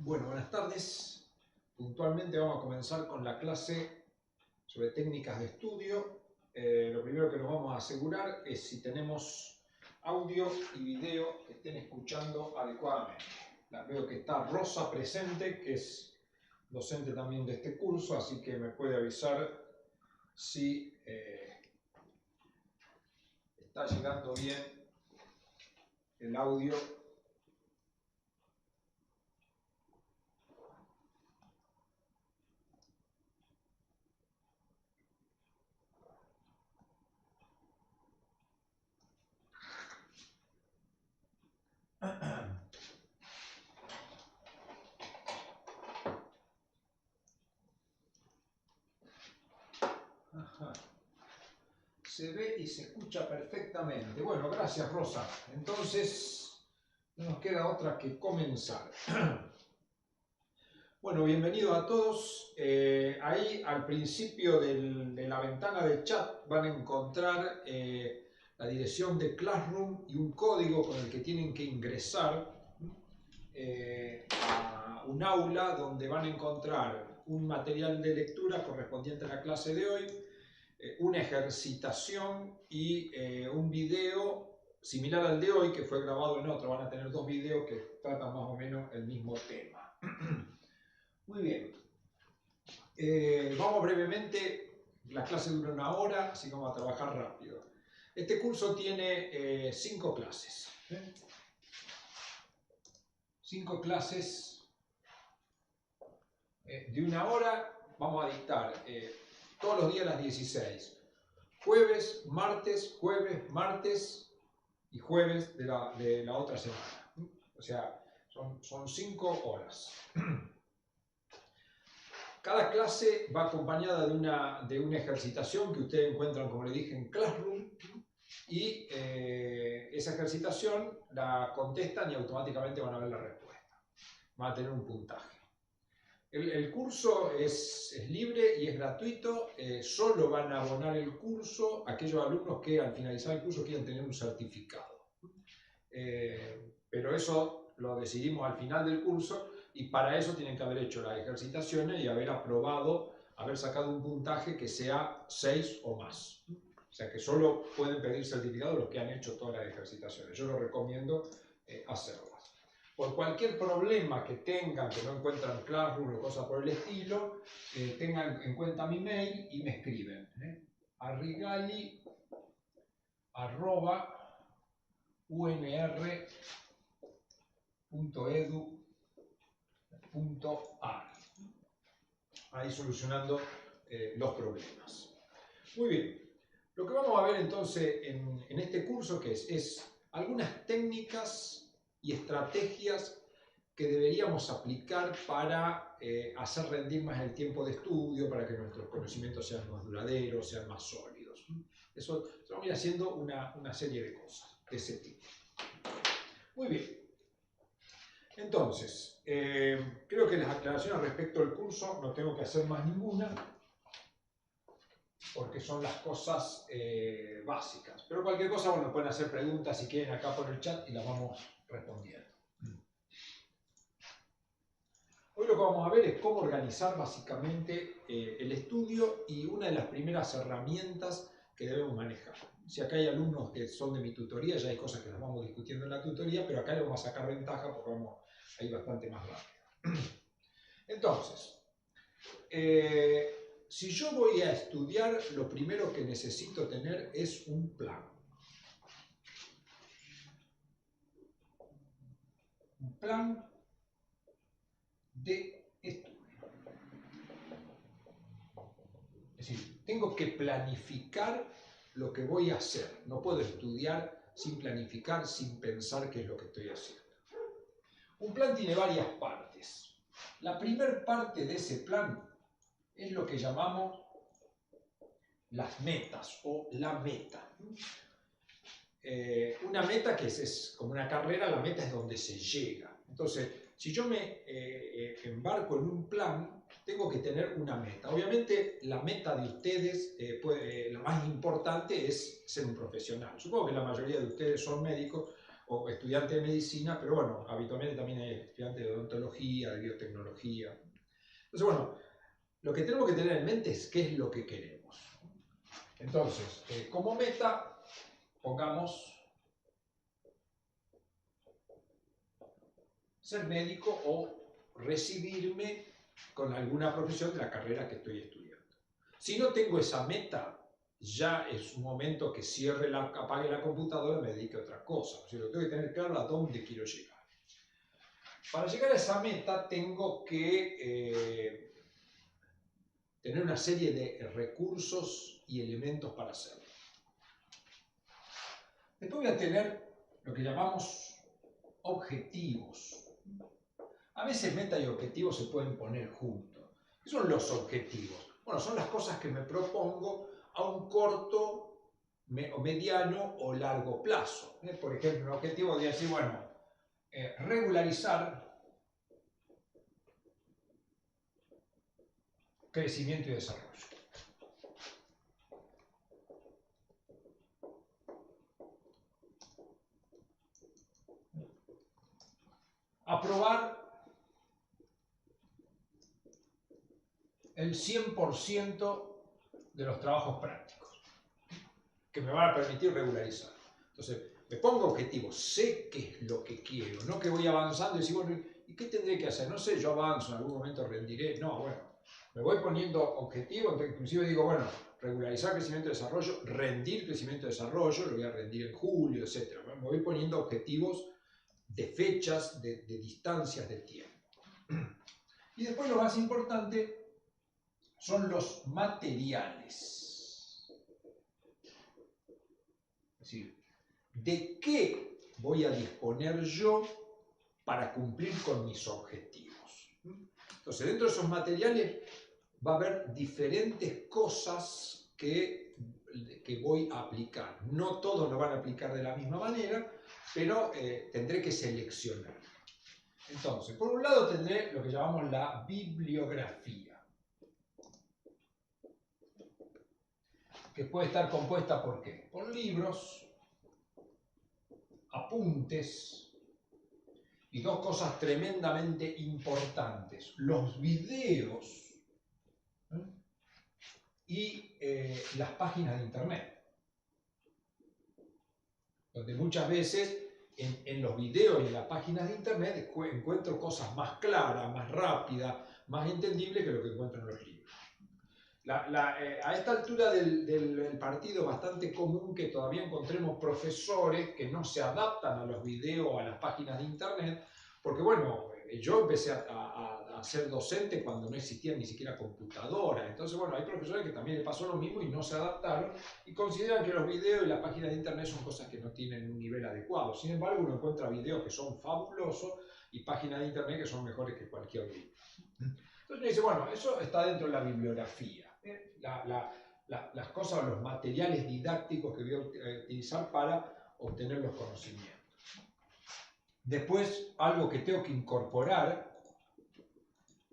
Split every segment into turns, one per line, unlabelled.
Bueno, buenas tardes. Puntualmente vamos a comenzar con la clase sobre técnicas de estudio. Lo primero que nos vamos a asegurar es si tenemos audio y video que estén escuchando adecuadamente. Veo que está Rosa presente, que es docente también de este curso, así que me puede avisar si está llegando bien el audio. Ajá. Se ve y se escucha perfectamente. Bueno, gracias Rosa. Entonces, no nos queda otra que comenzar. Bueno, bienvenidos a todos. Ahí al principio de la ventana de chat van a encontrar la dirección de Classroom y un código con el que tienen que ingresar a un aula donde van a encontrar un material de lectura correspondiente a la clase de hoy, una ejercitación y un video similar al de hoy que fue grabado en otro. Van a tener dos videos que tratan más o menos el mismo tema. Muy bien. Vamos brevemente, la clase dura 1 hora, así que vamos a trabajar rápido. Este curso tiene 5 clases. 5 clases de 1 hora. Vamos a dictar todos los días a las 16. Jueves, martes y jueves de la otra semana. O sea, son 5 horas. Cada clase va acompañada de una ejercitación que ustedes encuentran, como le dije, en Classroom, y esa ejercitación la contestan y automáticamente van a ver la respuesta. Van a tener un puntaje. El curso es libre y es gratuito. Solo van a abonar el curso aquellos alumnos que al finalizar el curso quieren tener un certificado. Pero eso lo decidimos al final del curso. Y para eso tienen que haber hecho las ejercitaciones y haber aprobado, haber sacado un puntaje que sea 6 o más. O sea que solo pueden pedir certificado los que han hecho todas las ejercitaciones. Yo lo recomiendo hacerlas. Por cualquier problema que tengan, que no encuentran Classroom o cosas por el estilo, tengan en cuenta mi mail y me escriben. arrigali@unr.edu.ar. Ahí solucionando los problemas. Muy bien. Lo que vamos a ver entonces en este curso que es algunas técnicas y estrategias que deberíamos aplicar para hacer rendir más el tiempo de estudio, para que nuestros conocimientos sean más duraderos, sean más sólidos. Eso vamos a ir haciendo una serie de cosas de ese tipo. Muy bien. Entonces, creo que las aclaraciones respecto al curso no tengo que hacer más ninguna, porque son las cosas básicas. Pero cualquier cosa, bueno, pueden hacer preguntas si quieren acá por el chat y las vamos respondiendo. Hoy lo que vamos a ver es cómo organizar básicamente el estudio y una de las primeras herramientas que debemos manejar. Si acá hay alumnos que son de mi tutoría, ya hay cosas que las vamos discutiendo en la tutoría, pero acá le vamos a sacar ventaja porque vamos a ir bastante más rápido. Entonces, si yo voy a estudiar, lo primero que necesito tener es un plan. Un plan de estudio. Es decir, tengo que planificar lo que voy a hacer. No puedo estudiar sin planificar, sin pensar qué es lo que estoy haciendo. Un plan tiene varias partes. La primera parte de ese plan es lo que llamamos las metas o la meta. Una meta que es como una carrera, la meta es donde se llega. Entonces, si yo me embarco en un plan, tengo que tener una meta. Obviamente, la meta de ustedes, la más importante es ser un profesional. Supongo que la mayoría de ustedes son médicos estudiante de medicina, pero bueno, habitualmente también hay estudiantes de odontología, de biotecnología. Entonces, bueno, lo que tenemos que tener en mente es qué es lo que queremos. Entonces, como meta, pongamos ser médico o recibirme con alguna profesión de la carrera que estoy estudiando. Si no tengo esa meta, ya es un momento que apague la computadora y me dedique a otra cosa. O sea, tengo que tener claro a dónde quiero llegar. Para llegar a esa meta tengo que tener una serie de recursos y elementos para hacerlo. Después voy a tener lo que llamamos objetivos. A veces meta y objetivos se pueden poner juntos. ¿Qué son los objetivos? Bueno, son las cosas que me propongo a un corto, o mediano o largo plazo. Por ejemplo, un objetivo podría decir, bueno, regularizar crecimiento y desarrollo. Aprobar el 100% de los trabajos prácticos que me van a permitir regularizar. Entonces, me pongo objetivos, sé qué es lo que quiero, no que voy avanzando y decir, bueno, ¿y qué tendré que hacer? No sé, yo avanzo, en algún momento rendiré. No, bueno, me voy poniendo objetivos, inclusive digo, bueno, regularizar crecimiento y desarrollo, rendir crecimiento y desarrollo, lo voy a rendir en julio, etc. Me voy poniendo objetivos de fechas, de distancias de tiempo. Y después lo más importante son los materiales. Es decir, ¿de qué voy a disponer yo para cumplir con mis objetivos? Entonces, dentro de esos materiales va a haber diferentes cosas que voy a aplicar. No todos lo van a aplicar de la misma manera, pero tendré que seleccionar. Entonces, por un lado tendré lo que llamamos la bibliografía, que puede estar compuesta ¿por qué? Por libros, apuntes y dos cosas tremendamente importantes, los videos y las páginas de internet, donde muchas veces en los videos y en las páginas de internet encuentro cosas más claras, más rápidas, más entendibles que lo que encuentro en los libros. A esta altura del partido es bastante común que todavía encontremos profesores que no se adaptan a los videos o a las páginas de internet, porque bueno, yo empecé a ser docente cuando no existía ni siquiera computadora, entonces bueno, hay profesores que también les pasó lo mismo y no se adaptaron y consideran que los videos y las páginas de internet son cosas que no tienen un nivel adecuado. Sin embargo, uno encuentra videos que son fabulosos y páginas de internet que son mejores que cualquier libro. Entonces me dice, bueno, eso está dentro de la bibliografía. Las cosas o los materiales didácticos que voy a utilizar para obtener los conocimientos. Después, algo que tengo que incorporar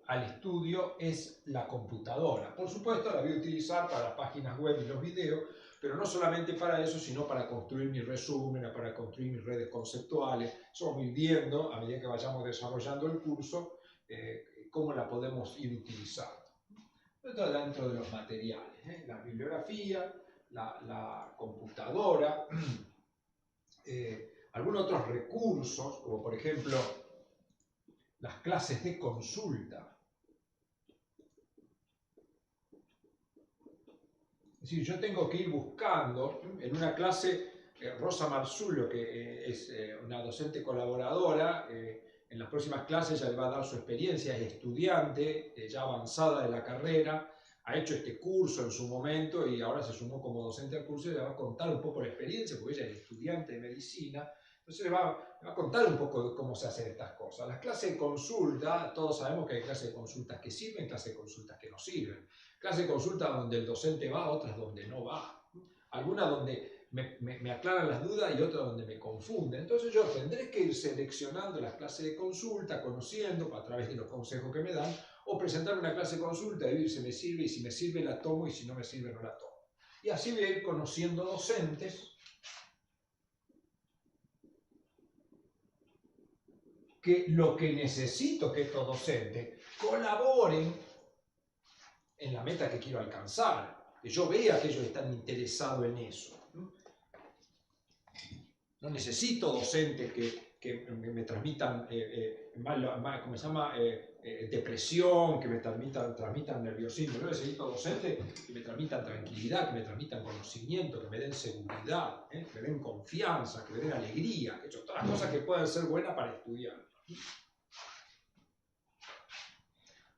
al estudio es la computadora. Por supuesto, la voy a utilizar para las páginas web y los videos, pero no solamente para eso, sino para construir mi resumen, para construir mis redes conceptuales. Eso vamos a ir viendo a medida que vayamos desarrollando el curso, cómo la podemos ir utilizando. Esto dentro de los materiales, la bibliografía, la computadora, algunos otros recursos, como por ejemplo las clases de consulta. Es decir, yo tengo que ir buscando en una clase, Rosa Marzullo, que es una docente colaboradora, en las próximas clases ya le va a dar su experiencia, es estudiante, ya avanzada de la carrera, ha hecho este curso en su momento y ahora se sumó como docente al curso y le va a contar un poco la experiencia, porque ella es estudiante de medicina, entonces le va a contar un poco de cómo se hacen estas cosas. Las clases de consulta, todos sabemos que hay clases de consultas que sirven, clases de consultas que no sirven. Clases de consulta donde el docente va, otras donde no va. Algunas donde me aclaran las dudas y otras donde me confunden. Entonces yo tendré que ir seleccionando las clases de consulta, conociendo a través de los consejos que me dan, o presentar una clase de consulta y ver si me sirve, y si me sirve la tomo, y si no me sirve no la tomo. Y así voy a ir conociendo docentes que lo que necesito que estos docentes colaboren en la meta que quiero alcanzar, que yo vea que ellos están interesados en eso. No necesito docentes que me transmitan ¿cómo se llama? Depresión, que me transmitan nerviosismo. Yo necesito docentes que me transmitan tranquilidad, que me transmitan conocimiento, que me den seguridad, que me den confianza, que me den alegría. Que son todas las cosas que pueden ser buenas para estudiar.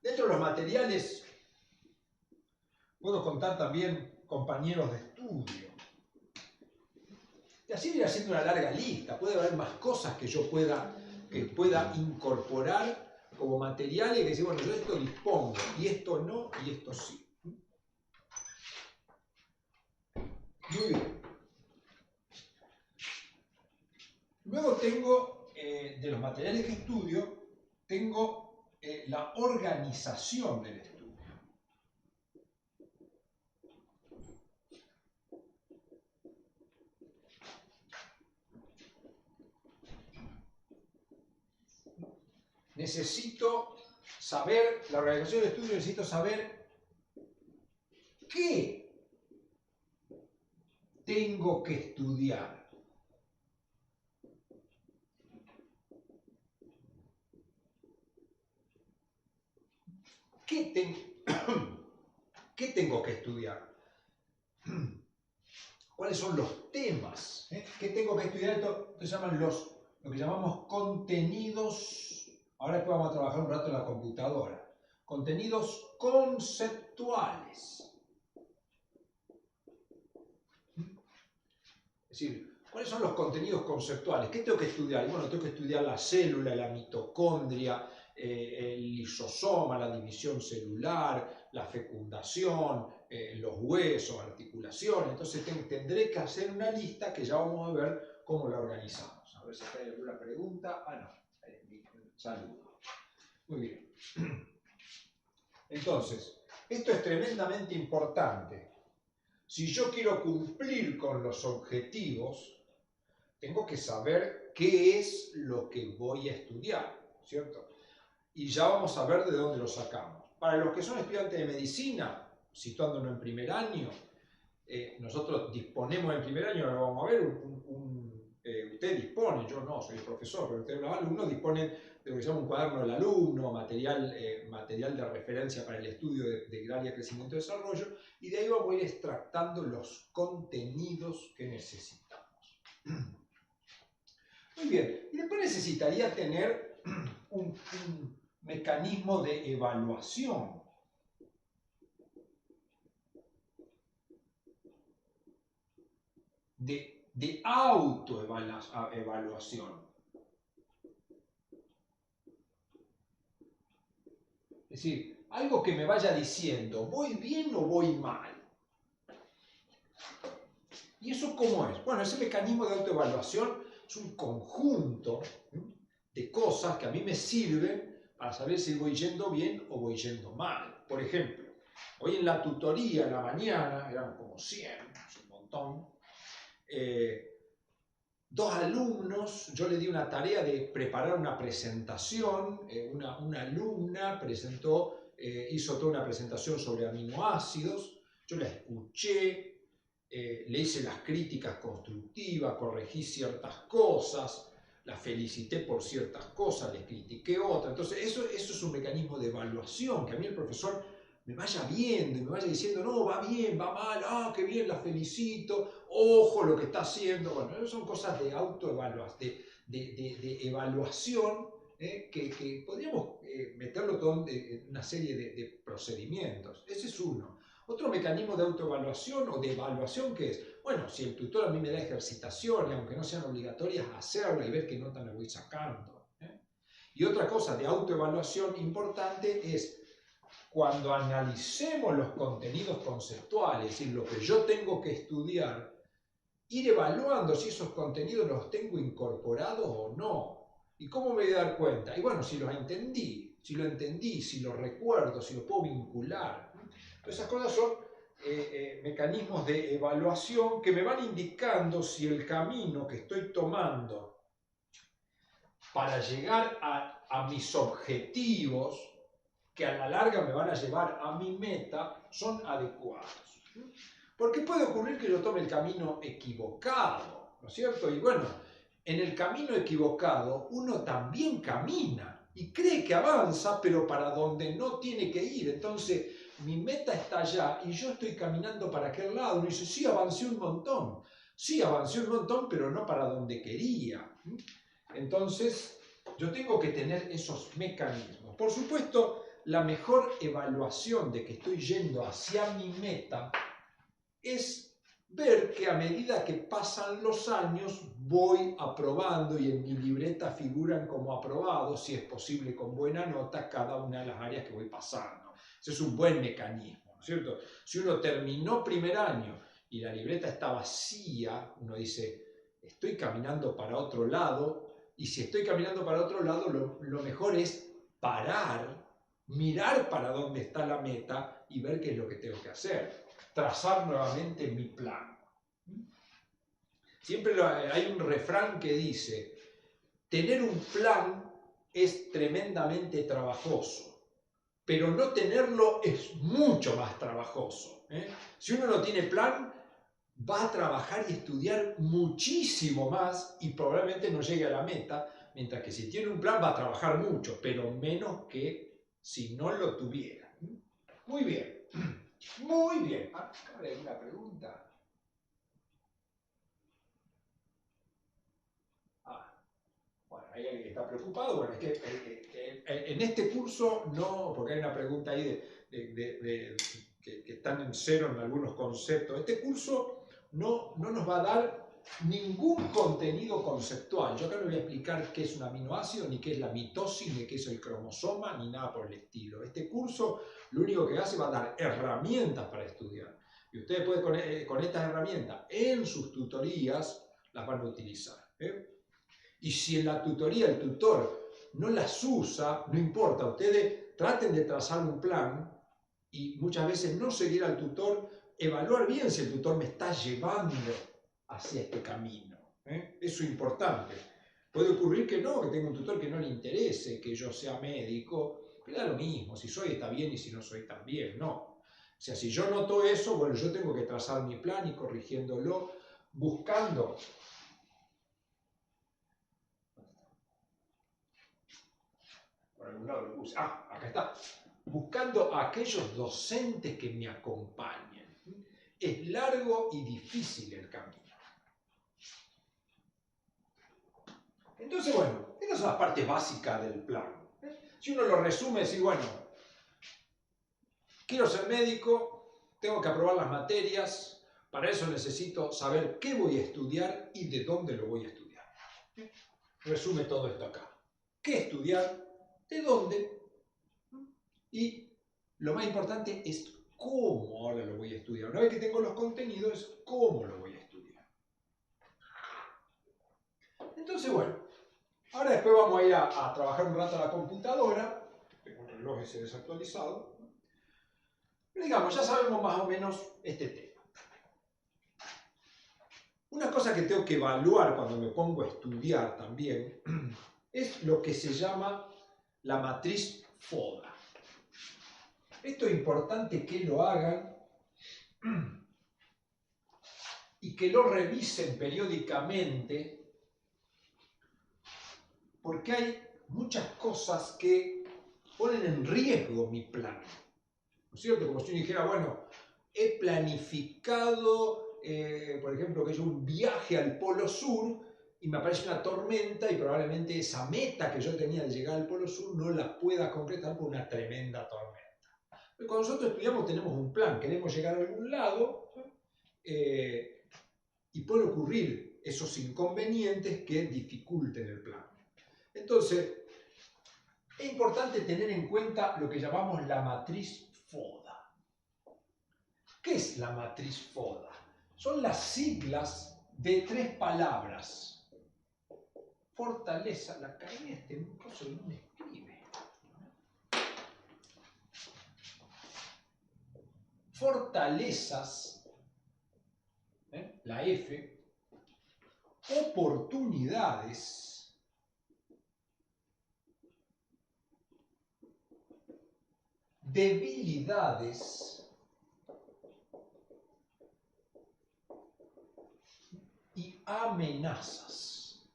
Dentro de los materiales puedo contar también compañeros de estudio. Y así voy haciendo una larga lista. Puede haber más cosas que yo pueda incorporar como materiales y decir, bueno, yo esto dispongo, y esto no, y esto sí. Muy bien. Luego tengo, de los materiales que estudio, tengo la organización del estudio. Necesito saber, la organización del estudio, necesito saber qué tengo que estudiar. ¿Qué tengo que estudiar? ¿Cuáles son los temas? ¿Qué tengo que estudiar? Esto se llaman lo que llamamos contenidos. Ahora después vamos a trabajar un rato en la computadora. Contenidos conceptuales. Es decir, ¿cuáles son los contenidos conceptuales? ¿Qué tengo que estudiar? Bueno, tengo que estudiar la célula, la mitocondria, el lisosoma, la división celular, la fecundación, los huesos, articulaciones. Entonces tendré que hacer una lista que ya vamos a ver cómo la organizamos. A ver si hay alguna pregunta. Ah, no. Saludo. Muy bien. Entonces, esto es tremendamente importante. Si yo quiero cumplir con los objetivos, tengo que saber qué es lo que voy a estudiar, ¿cierto? Y ya vamos a ver de dónde lo sacamos. Para los que son estudiantes de medicina, situándonos en primer año, nosotros disponemos en primer año, ahora vamos a ver, usted dispone, yo no, soy el profesor, pero ustedes los alumnos disponen de lo que se llama un cuaderno del alumno, material de referencia para el estudio del área crecimiento y desarrollo, y de ahí vamos a ir extractando los contenidos que necesitamos. Muy bien, y después necesitaría tener un mecanismo de evaluación. De autoevaluación. Es decir, algo que me vaya diciendo, ¿voy bien o voy mal? ¿Y eso cómo es? Bueno, ese mecanismo de autoevaluación es un conjunto de cosas que a mí me sirven para saber si voy yendo bien o voy yendo mal. Por ejemplo, hoy en la tutoría, en la mañana, eran como 100, es un montón, dos alumnos, yo le di una tarea de preparar una presentación, una alumna hizo toda una presentación sobre aminoácidos, yo la escuché, le hice las críticas constructivas, corregí ciertas cosas, la felicité por ciertas cosas, le critiqué otras. Entonces eso es un mecanismo de evaluación, que a mí el profesor me vaya viendo y me vaya diciendo, no, va bien, va mal, ah, qué bien, la felicito, ojo lo que está haciendo. Bueno, esas son cosas de autoevaluación, de evaluación, que podríamos meterlo todo en una serie de procedimientos. Ese es uno. Otro mecanismo de autoevaluación o de evaluación que es, bueno, si el tutor a mí me da ejercitaciones, aunque no sean obligatorias, hacerlas y ver qué nota me voy sacando. Y otra cosa de autoevaluación importante es, cuando analicemos los contenidos conceptuales, es decir, lo que yo tengo que estudiar, ir evaluando si esos contenidos los tengo incorporados o no. ¿Y cómo me voy a dar cuenta? Y bueno, si los entendí, si lo recuerdo, si lo puedo vincular. Esas cosas son mecanismos de evaluación que me van indicando si el camino que estoy tomando para llegar a mis objetivos, que a la larga me van a llevar a mi meta, son adecuados. Porque puede ocurrir que yo tome el camino equivocado, ¿no es cierto? Y bueno, en el camino equivocado uno también camina y cree que avanza, pero para donde no tiene que ir. Entonces, mi meta está allá y yo estoy caminando para aquel lado. Uno dice, sí, avancé un montón. Sí, avancé un montón, pero no para donde quería. Entonces, yo tengo que tener esos mecanismos. Por supuesto, la mejor evaluación de que estoy yendo hacia mi meta es ver que a medida que pasan los años voy aprobando y en mi libreta figuran como aprobados, si es posible con buena nota, cada una de las áreas que voy pasando. Ese es un buen mecanismo, ¿no es cierto? Si uno terminó primer año y la libreta está vacía, uno dice, estoy caminando para otro lado, y si estoy caminando para otro lado, lo mejor es parar, mirar para dónde está la meta y ver qué es lo que tengo que hacer. Trazar nuevamente mi plan. Siempre hay un refrán que dice, tener un plan es tremendamente trabajoso, pero no tenerlo es mucho más trabajoso. Si uno no tiene plan, va a trabajar y estudiar muchísimo más y probablemente no llegue a la meta, mientras que si tiene un plan va a trabajar mucho, pero menos que si no lo tuviera. Muy bien. Muy bien. ¿Hay alguna pregunta? Bueno, hay alguien que está preocupado. Bueno, es que en este curso no, porque hay una pregunta ahí que están en cero en algunos conceptos. Este curso no nos va a dar ningún contenido conceptual. Yo acá no voy a explicar qué es un aminoácido, ni qué es la mitosis, ni qué es el cromosoma, ni nada por el estilo. Este curso lo único que hace va a dar herramientas para estudiar. Y ustedes pueden con estas herramientas en sus tutorías las van a utilizar. Y si en la tutoría el tutor no las usa, no importa, ustedes traten de trazar un plan y muchas veces no seguir al tutor, evaluar bien si el tutor me está llevando hacia este camino. Eso es importante. Puede ocurrir que no, que tenga un tutor que no le interese que yo sea médico, pero da lo mismo, si soy está bien y si no soy está bien, no. O sea, si yo noto eso, bueno, yo tengo que trazar mi plan y corrigiéndolo, buscando. Por algún lado lo puse. Acá está. Buscando a aquellos docentes que me acompañen. Es largo y difícil el camino. Entonces, bueno, estas son las partes básicas del plan. Si uno lo resume, decir, bueno, quiero ser médico, tengo que aprobar las materias, para eso necesito saber qué voy a estudiar y de dónde lo voy a estudiar. Resume todo esto acá. ¿Qué estudiar? ¿De dónde? Y lo más importante es cómo ahora lo voy a estudiar. Una vez que tengo los contenidos, es cómo lo voy a estudiar. Entonces, bueno, ahora después vamos a ir a trabajar un rato a la computadora. Tengo un reloj ese desactualizado. Pero digamos, ya sabemos más o menos este tema. Una cosa que tengo que evaluar cuando me pongo a estudiar también es lo que se llama la matriz FODA. Esto es importante que lo hagan y que lo revisen periódicamente, porque hay muchas cosas que ponen en riesgo mi plan. ¿No es cierto? Como si uno dijera, bueno, he planificado, por ejemplo, que es un viaje al Polo Sur y me aparece una tormenta y probablemente esa meta que yo tenía de llegar al Polo Sur no la pueda concretar por una tremenda tormenta. Pero cuando nosotros estudiamos tenemos un plan, queremos llegar a algún lado, y pueden ocurrir esos inconvenientes que dificulten el plan. Entonces, es importante tener en cuenta lo que llamamos la matriz FODA. ¿Qué es la matriz FODA? Son las siglas de 3 palabras. Fortaleza, la caí un coso y no me escribe. Fortalezas, la F, oportunidades debilidades y amenazas.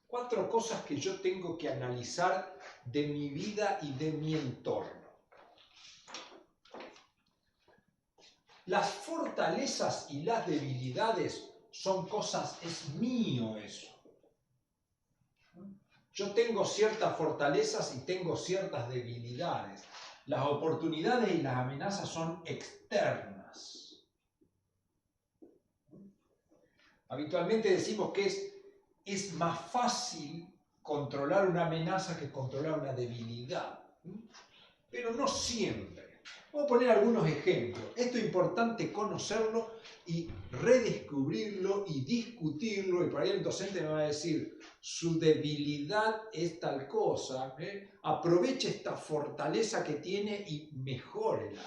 4 cosas que yo tengo que analizar de mi vida y de mi entorno. Las fortalezas y las debilidades son cosas, es mío eso. Yo tengo ciertas fortalezas y tengo ciertas debilidades. Las oportunidades y las amenazas son externas. Habitualmente decimos que es más fácil controlar una amenaza que controlar una debilidad. Pero no siempre. Voy a poner algunos ejemplos. Esto es importante conocerlo y redescubrirlo y discutirlo. Y por ahí el docente me va a decir, su debilidad es tal cosa. Aproveche esta fortaleza que tiene y mejórela.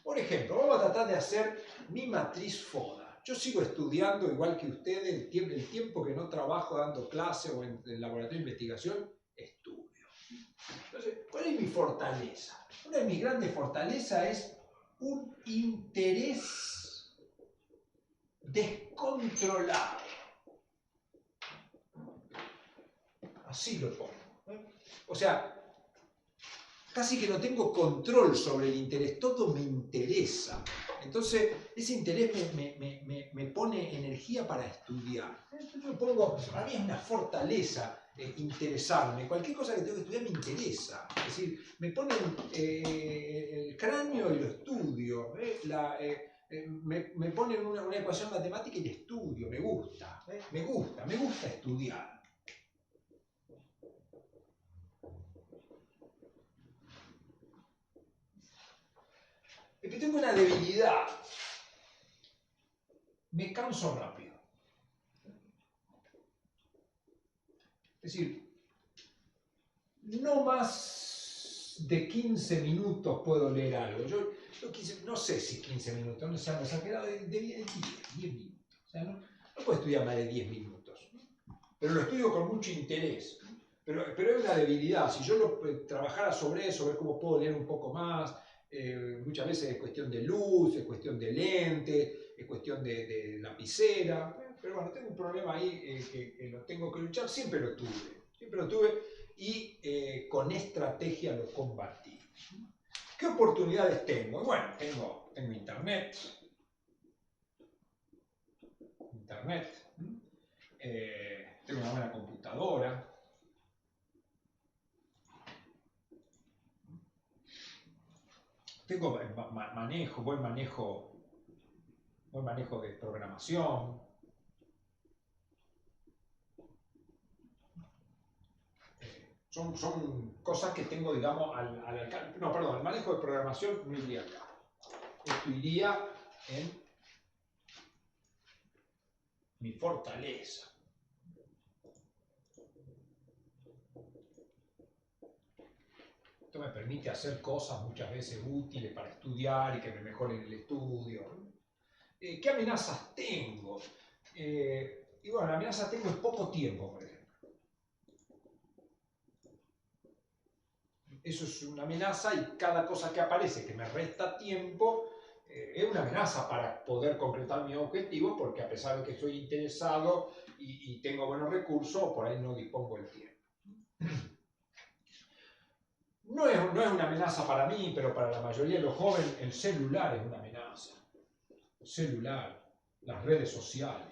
Por ejemplo, vamos a tratar de hacer mi matriz FODA. Yo sigo estudiando igual que ustedes, el tiempo que no trabajo dando clase o en el laboratorio de investigación, estudio. Entonces, ¿cuál es mi fortaleza? Una de mis grandes fortalezas es un interés descontrolado. Así lo pongo. O sea, casi que no tengo control sobre el interés, todo me interesa. Entonces, ese interés me pone energía para estudiar. Entonces yo pongo, a mí es una fortaleza interesarme. Cualquier cosa que tengo que estudiar me interesa. Es decir, me ponen el cráneo y lo estudio. Me ponen una ecuación matemática y la estudio. Me gusta estudiar. Pero tengo una debilidad. Me canso rápido. Es decir, no más de 15 minutos puedo leer algo. Yo no sé si 15 minutos, no se han exagerado, de 10 minutos. O sea, no puedo estudiar más de 10 minutos. Pero lo estudio con mucho interés. Pero es una debilidad. Si yo trabajara sobre eso, ver cómo puedo leer un poco más, muchas veces es cuestión de luz, es cuestión de lente, es cuestión de lapicera. Pero bueno, tengo un problema ahí que lo tengo que luchar. Siempre lo tuve y con estrategia lo combatí. ¿Qué oportunidades tengo? Bueno, tengo internet. Tengo una buena computadora. Tengo buen manejo de programación. Son cosas que tengo, digamos, al alcance. No, perdón, el manejo de programación no iría acá. Esto iría en mi fortaleza. Esto me permite hacer cosas muchas veces útiles para estudiar y que me mejoren el estudio. ¿Qué amenazas tengo? Y bueno, la amenaza tengo es poco tiempo, por ejemplo. Eso es una amenaza y cada cosa que aparece que me resta tiempo es una amenaza para poder concretar mi objetivo, porque a pesar de que estoy interesado y tengo buenos recursos, por ahí no dispongo del tiempo. No es una amenaza para mí, pero para la mayoría de los jóvenes el celular es una amenaza. El celular, las redes sociales.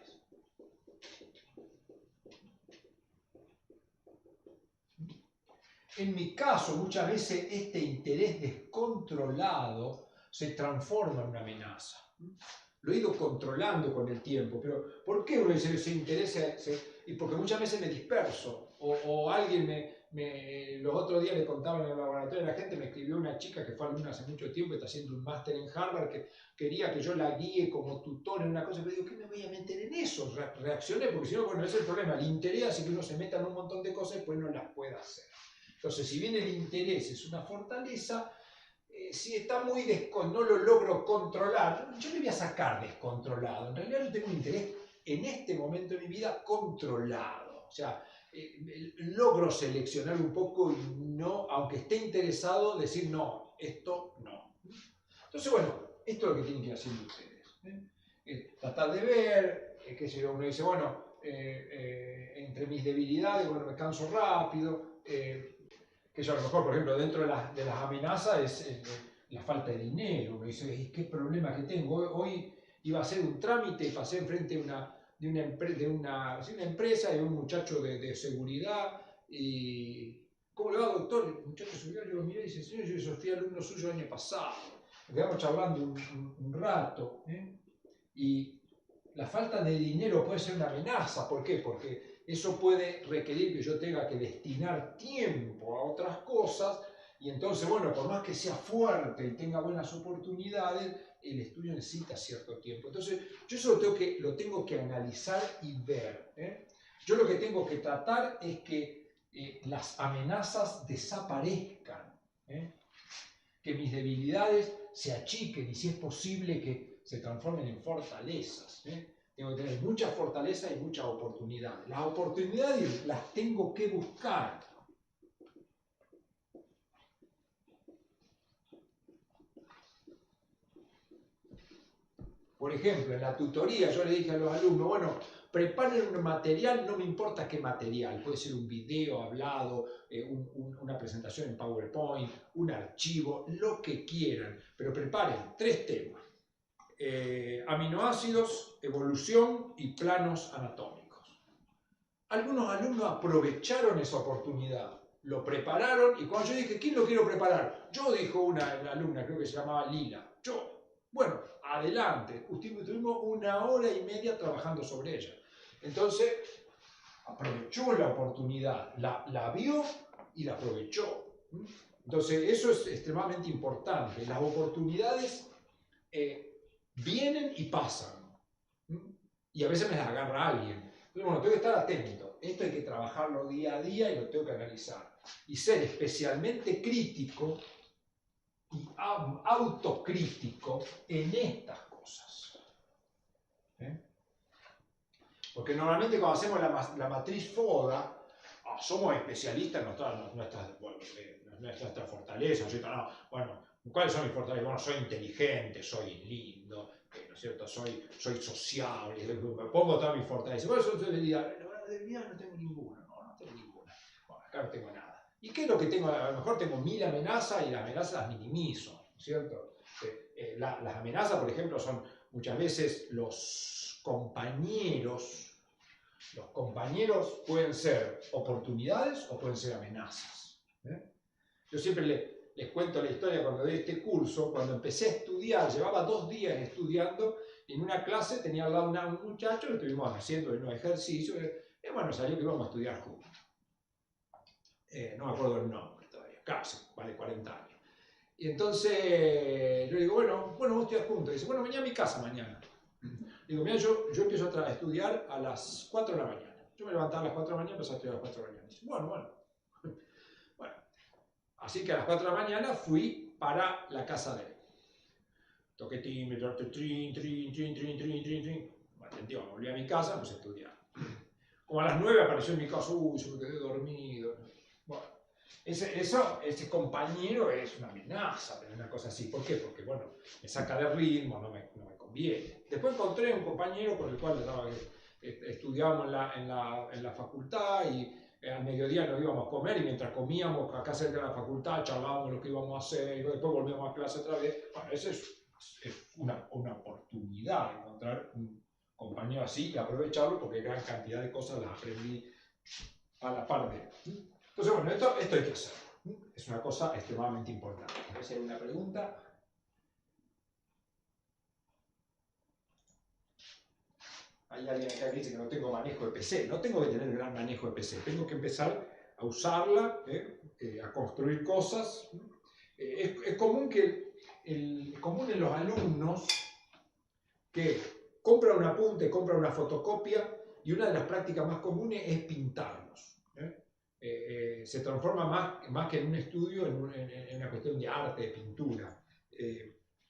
En mi caso, muchas veces este interés descontrolado se transforma en una amenaza. Lo he ido controlando con el tiempo, pero ¿por qué uno dice ese interés? Y porque muchas veces me disperso, o alguien los otros días le contaban en el laboratorio, la gente me escribió una chica que fue alumna hace mucho tiempo, está haciendo un máster en Harvard, que quería que yo la guíe como tutor en una cosa, pero digo, ¿qué me voy a meter en eso? Reaccioné, porque si no, bueno, ese es el problema, el interés hace que uno se meta en un montón de cosas y después no las pueda hacer. Entonces, si bien el interés es una fortaleza, si está muy no lo logro controlar, yo le voy a sacar descontrolado. En realidad yo tengo un interés en este momento de mi vida controlado. O sea, logro seleccionar un poco y no, aunque esté interesado, decir no, esto no. Entonces, bueno, esto es lo que tienen que hacer ustedes. Tratar de ver, qué sé yo, uno dice, bueno, entre mis debilidades, bueno, me canso rápido, que yo a lo mejor, por ejemplo, dentro de las amenazas es la falta de dinero. Uno dice, ¿qué problema que tengo? Hoy iba a hacer un trámite y pasé enfrente de una empresa y un muchacho de seguridad y... ¿Cómo le va, doctor? El muchacho de seguridad, yo lo miré y dice, señor, yo fui alumno suyo el año pasado. Nos quedamos charlando un rato, y la falta de dinero puede ser una amenaza. ¿Por qué? Porque eso puede requerir que yo tenga que destinar tiempo a otras cosas y entonces, bueno, por más que sea fuerte y tenga buenas oportunidades, el estudio necesita cierto tiempo. Entonces, yo eso lo tengo que analizar y ver. Yo lo que tengo que tratar es que las amenazas desaparezcan, que mis debilidades se achiquen y, si es posible, que se transformen en fortalezas. Tengo que tener mucha fortaleza y mucha oportunidad. Las oportunidades las tengo que buscar. Por ejemplo, en la tutoría yo le dije a los alumnos, bueno, preparen un material, no me importa qué material, puede ser un video hablado, una presentación en PowerPoint, un archivo, lo que quieran, pero preparen 3 temas. Aminoácidos, evolución y planos anatómicos. Algunos alumnos aprovecharon esa oportunidad, lo prepararon y cuando yo dije, ¿quién lo quiero preparar? Yo, dijo una alumna, creo que se llamaba Lila, yo. Bueno, adelante. Tuvimos 1 hora y media trabajando sobre ella. Entonces, aprovechó la oportunidad, la vio y la aprovechó. Entonces, eso es extremadamente importante. Las oportunidades vienen y pasan. Y a veces me las agarra alguien. Entonces, bueno, tengo que estar atento. Esto hay que trabajarlo día a día y lo tengo que analizar. Y ser especialmente crítico y autocrítico en estas cosas. Porque normalmente cuando hacemos la matriz FODA, somos especialistas en nuestra fortaleza, ¿no? Bueno, ¿cuáles son mis fortalezas? Bueno, soy inteligente, soy lindo, ¿no es cierto? Soy sociable, me pongo todas mis fortalezas. ¿Cuáles son tus debilidades? La debilidad no tengo ninguna, no tengo ninguna. Bueno, acá no tengo nada. ¿Y qué es lo que tengo? A lo mejor tengo 1000 amenazas y las amenazas las minimizo, ¿no es cierto? Las amenazas, por ejemplo, son muchas veces los compañeros. Los compañeros pueden ser oportunidades o pueden ser amenazas. Yo siempre les cuento la historia cuando doy este curso. Cuando empecé a estudiar, llevaba 2 días estudiando, y en una clase tenía al lado un muchacho, lo estuvimos haciendo unos ejercicios, y bueno, salió que íbamos a estudiar juntos. No me acuerdo el nombre todavía, casi, vale 40 años. Y entonces yo digo, bueno, vamos a estudiar juntos. Y dice, bueno, venía a mi casa mañana. Digo, mira, yo empiezo a estudiar a las 4 de la mañana. Yo me levantaba a las 4 de la mañana y empecé a estudiar a las 4 de la mañana. Dice, bueno. Así que a las 4 de la mañana fui para la casa de él. Toqué timbre, trin. Atendió, me volví a mi casa, empecé a estudiar. Como a las 9 apareció en mi casa, yo me quedé dormido. Bueno, ese compañero es una amenaza, una cosa así. ¿Por qué? Porque, bueno, me saca de ritmo, no me conviene. Después encontré un compañero con el cual estudiábamos en la facultad y al mediodía nos íbamos a comer y mientras comíamos acá cerca de la facultad charlábamos lo que íbamos a hacer y después volvíamos a clase otra vez. Bueno, esa es una oportunidad de encontrar un compañero así y aprovecharlo porque gran cantidad de cosas las aprendí a la par de él. Entonces, bueno, esto hay que hacerlo. Es una cosa extremadamente importante. ¿Hay alguna pregunta? Hay alguien acá que dice que no tengo manejo de PC. No tengo que tener gran manejo de PC. Tengo que empezar a usarla, a construir cosas. Es común común en los alumnos que compran un apunte, compran una fotocopia y una de las prácticas más comunes es pintarlos. Se transforma más que en un estudio en una cuestión de arte, de pintura.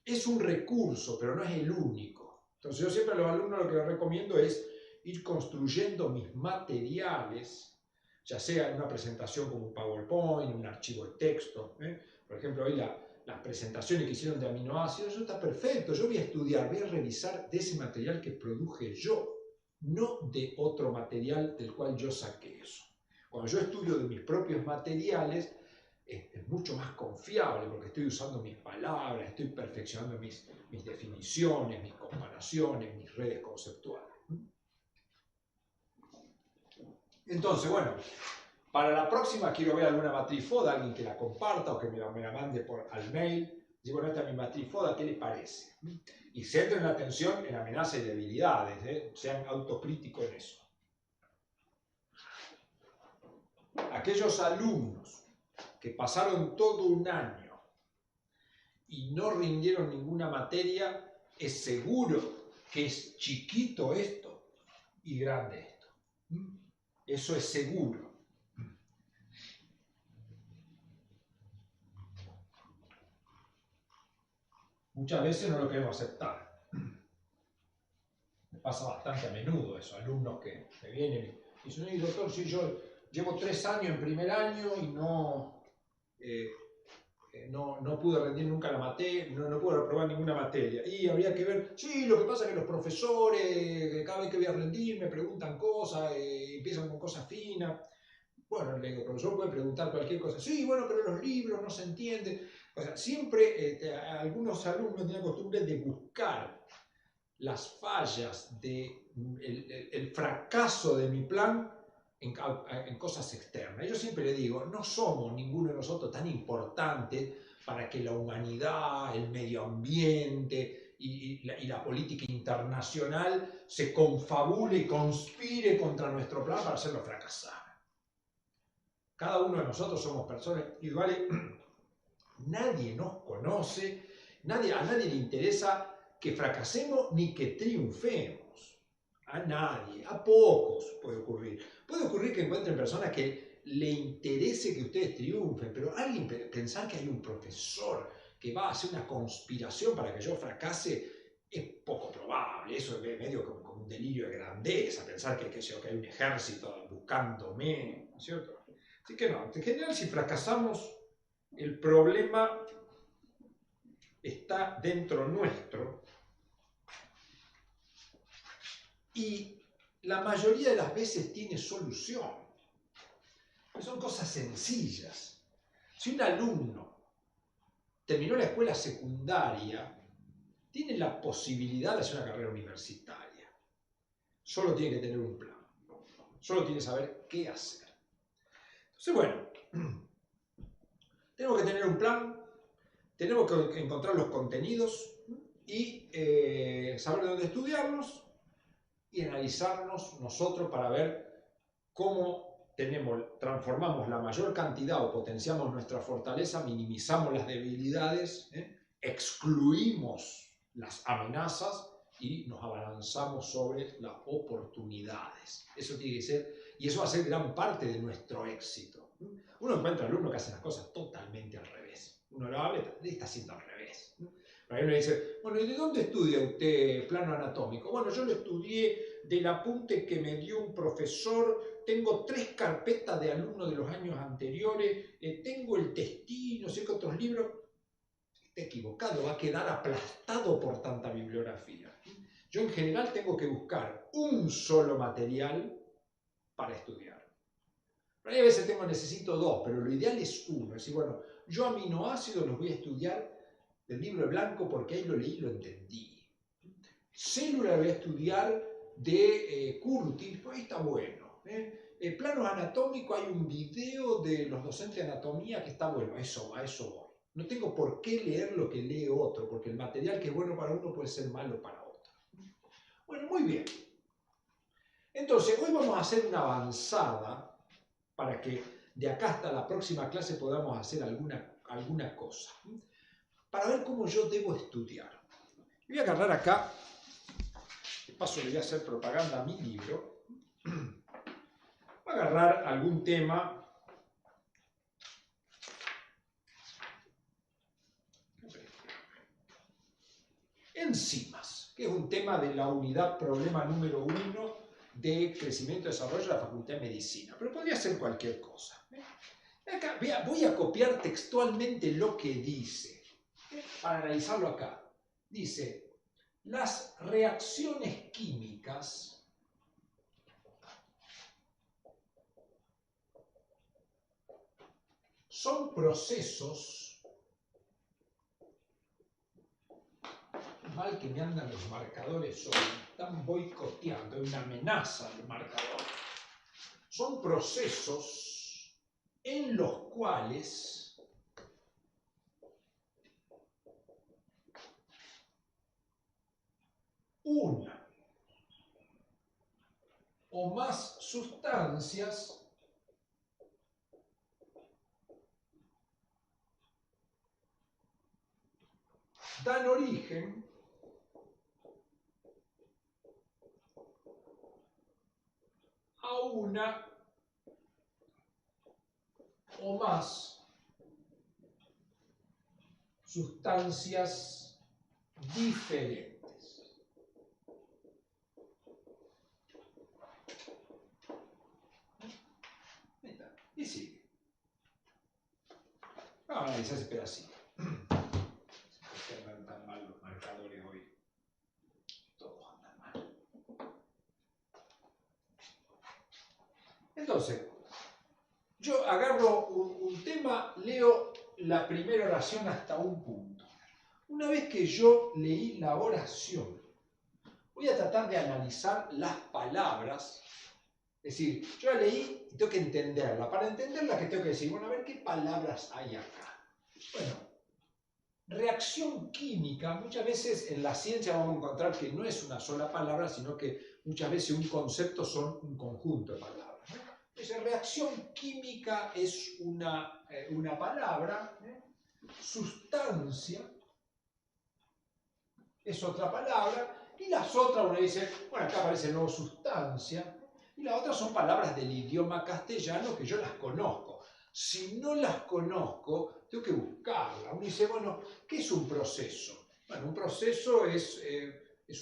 Es un recurso, pero no es el único. Entonces yo siempre a los alumnos lo que les recomiendo es ir construyendo mis materiales ya sea en una presentación como un PowerPoint, un archivo de texto. Por ejemplo, hoy las presentaciones que hicieron de aminoácidos, eso está perfecto. Yo voy a estudiar, voy a revisar de ese material que produje yo, no de otro material del cual yo saqué eso. Cuando yo estudio de mis propios materiales, es mucho más confiable porque estoy usando mis palabras, estoy perfeccionando mis definiciones, mis comparaciones, mis redes conceptuales. Entonces, bueno, para la próxima quiero ver alguna matriz FODA, alguien que la comparta o que me la mande al mail. Digo, bueno, esta es mi matriz FODA, ¿qué les parece? Y centren la atención en amenazas y debilidades, sean autocríticos en eso. Aquellos alumnos que pasaron todo un año y no rindieron ninguna materia, es seguro que es chiquito esto y grande esto. Eso es seguro. Muchas veces no lo queremos aceptar. Me pasa bastante a menudo eso, alumnos que me vienen y dicen, "Oye, doctor, si yo llevo 3 años en primer año y no pude rendir nunca la materia, no pude reprobar ninguna materia". Y habría que ver, sí, lo que pasa es que los profesores, cada vez que voy a rendir, me preguntan cosas, empiezan con cosas finas. Bueno, le digo, el profesor puede preguntar cualquier cosa. Sí, bueno, pero los libros no se entienden. O sea, siempre algunos alumnos tienen la costumbre de buscar las fallas, el fracaso de mi plan en cosas externas. Yo siempre le digo, no somos ninguno de nosotros tan importante para que la humanidad, el medio ambiente y la política internacional se confabule y conspire contra nuestro plan para hacerlo fracasar. Cada uno de nosotros somos personas individuales, nadie nos conoce, a nadie le interesa que fracasemos ni que triunfemos. A nadie, a pocos puede ocurrir. Puede ocurrir que encuentren personas que le interese que ustedes triunfen, pero pensar que hay un profesor que va a hacer una conspiración para que yo fracase es poco probable. Eso es medio como un delirio de grandeza, pensar que hay un ejército buscándome, ¿no es cierto? Así que no, en general si fracasamos, el problema está dentro nuestro y la mayoría de las veces tiene solución. Son cosas sencillas. Si un alumno terminó la escuela secundaria, tiene la posibilidad de hacer una carrera universitaria. Solo tiene que tener un plan. Solo tiene que saber qué hacer. Entonces, bueno, tenemos que tener un plan, tenemos que encontrar los contenidos y saber de dónde estudiarlos y analizarnos nosotros para ver cómo transformamos la mayor cantidad o potenciamos nuestra fortaleza, minimizamos las debilidades, excluimos las amenazas y nos abalanzamos sobre las oportunidades. Eso tiene que ser, y eso va a ser gran parte de nuestro éxito. Uno encuentra alumnos que hacen las cosas totalmente al revés. Uno lo habla y está haciendo al revés. Ahí uno dice, bueno, ¿y de dónde estudia usted plano anatómico? Bueno, yo lo estudié del apunte que me dio un profesor, tengo 3 carpetas de alumnos de los años anteriores, tengo el Testí, no sé qué otros libros. Está equivocado, va a quedar aplastado por tanta bibliografía. Yo en general tengo que buscar un solo material para estudiar. Pero hay veces necesito 2, pero lo ideal es uno. Es decir, bueno, yo aminoácidos los voy a estudiar del libro blanco porque ahí lo leí y lo entendí. Célula voy a estudiar de Curtis, pues ahí está bueno. Planos anatómicos, hay un video de los docentes de anatomía que está bueno, a eso voy. No tengo por qué leer lo que lee otro, porque el material que es bueno para uno puede ser malo para otro. Bueno, muy bien. Entonces, hoy vamos a hacer una avanzada para que de acá hasta la próxima clase podamos hacer alguna cosa. Para ver cómo yo debo estudiar. Voy a agarrar acá, de paso le voy a hacer propaganda a mi libro. Voy a agarrar algún tema. Enzimas, que es un tema de la unidad problema número 1 de Crecimiento y Desarrollo de la Facultad de Medicina, pero podría ser cualquier cosa. Acá, voy a copiar textualmente lo que dice, para analizarlo acá. Dice, las reacciones químicas son procesos, mal que me andan los marcadores hoy, están boicoteando, es una amenaza los marcadores. Son procesos en los cuales una o más sustancias dan origen a una o más sustancias diferentes. Y sigue. Vamos a analizar ese pedacito. ¿Por qué andan tan mal los marcadores hoy? Todos andan mal. Entonces, yo agarro un tema, leo la primera oración hasta un punto. Una vez que yo leí la oración, voy a tratar de analizar las palabras. Es decir, yo la leí y tengo que entenderla. Para entenderla, ¿qué tengo que decir? Bueno, a ver qué palabras hay acá. Bueno, reacción química, muchas veces en la ciencia vamos a encontrar que no es una sola palabra, sino que muchas veces un concepto son un conjunto de palabras. Entonces, reacción química es una palabra, sustancia es otra palabra, y las otras uno dice, bueno, acá aparece de nuevo sustancia, y las otras son palabras del idioma castellano que yo las conozco. Si no las conozco, tengo que buscarlas. Uno dice, bueno, ¿qué es un proceso? Bueno, un proceso es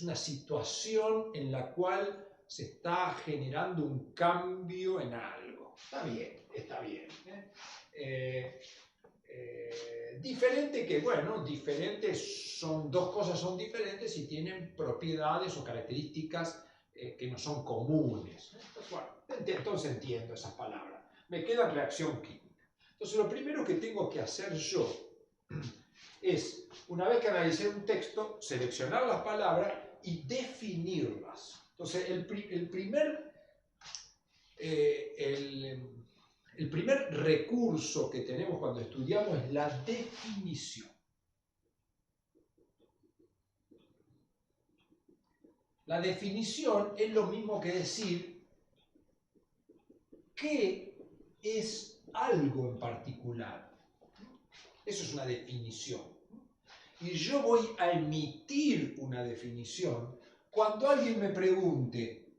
una situación en la cual se está generando un cambio en algo. Está bien, está bien. Diferente que, bueno, diferentes son, dos cosas son diferentes y tienen propiedades o características que no son comunes. Entonces, bueno, entonces entiendo esas palabras. Me queda reacción química. Entonces, lo primero que tengo que hacer yo es, una vez que analicé un texto, seleccionar las palabras y definirlas. Entonces, el primer recurso que tenemos cuando estudiamos es la definición. La definición es lo mismo que decir qué es algo en particular. Eso es una definición. Y yo voy a emitir una definición cuando alguien me pregunte,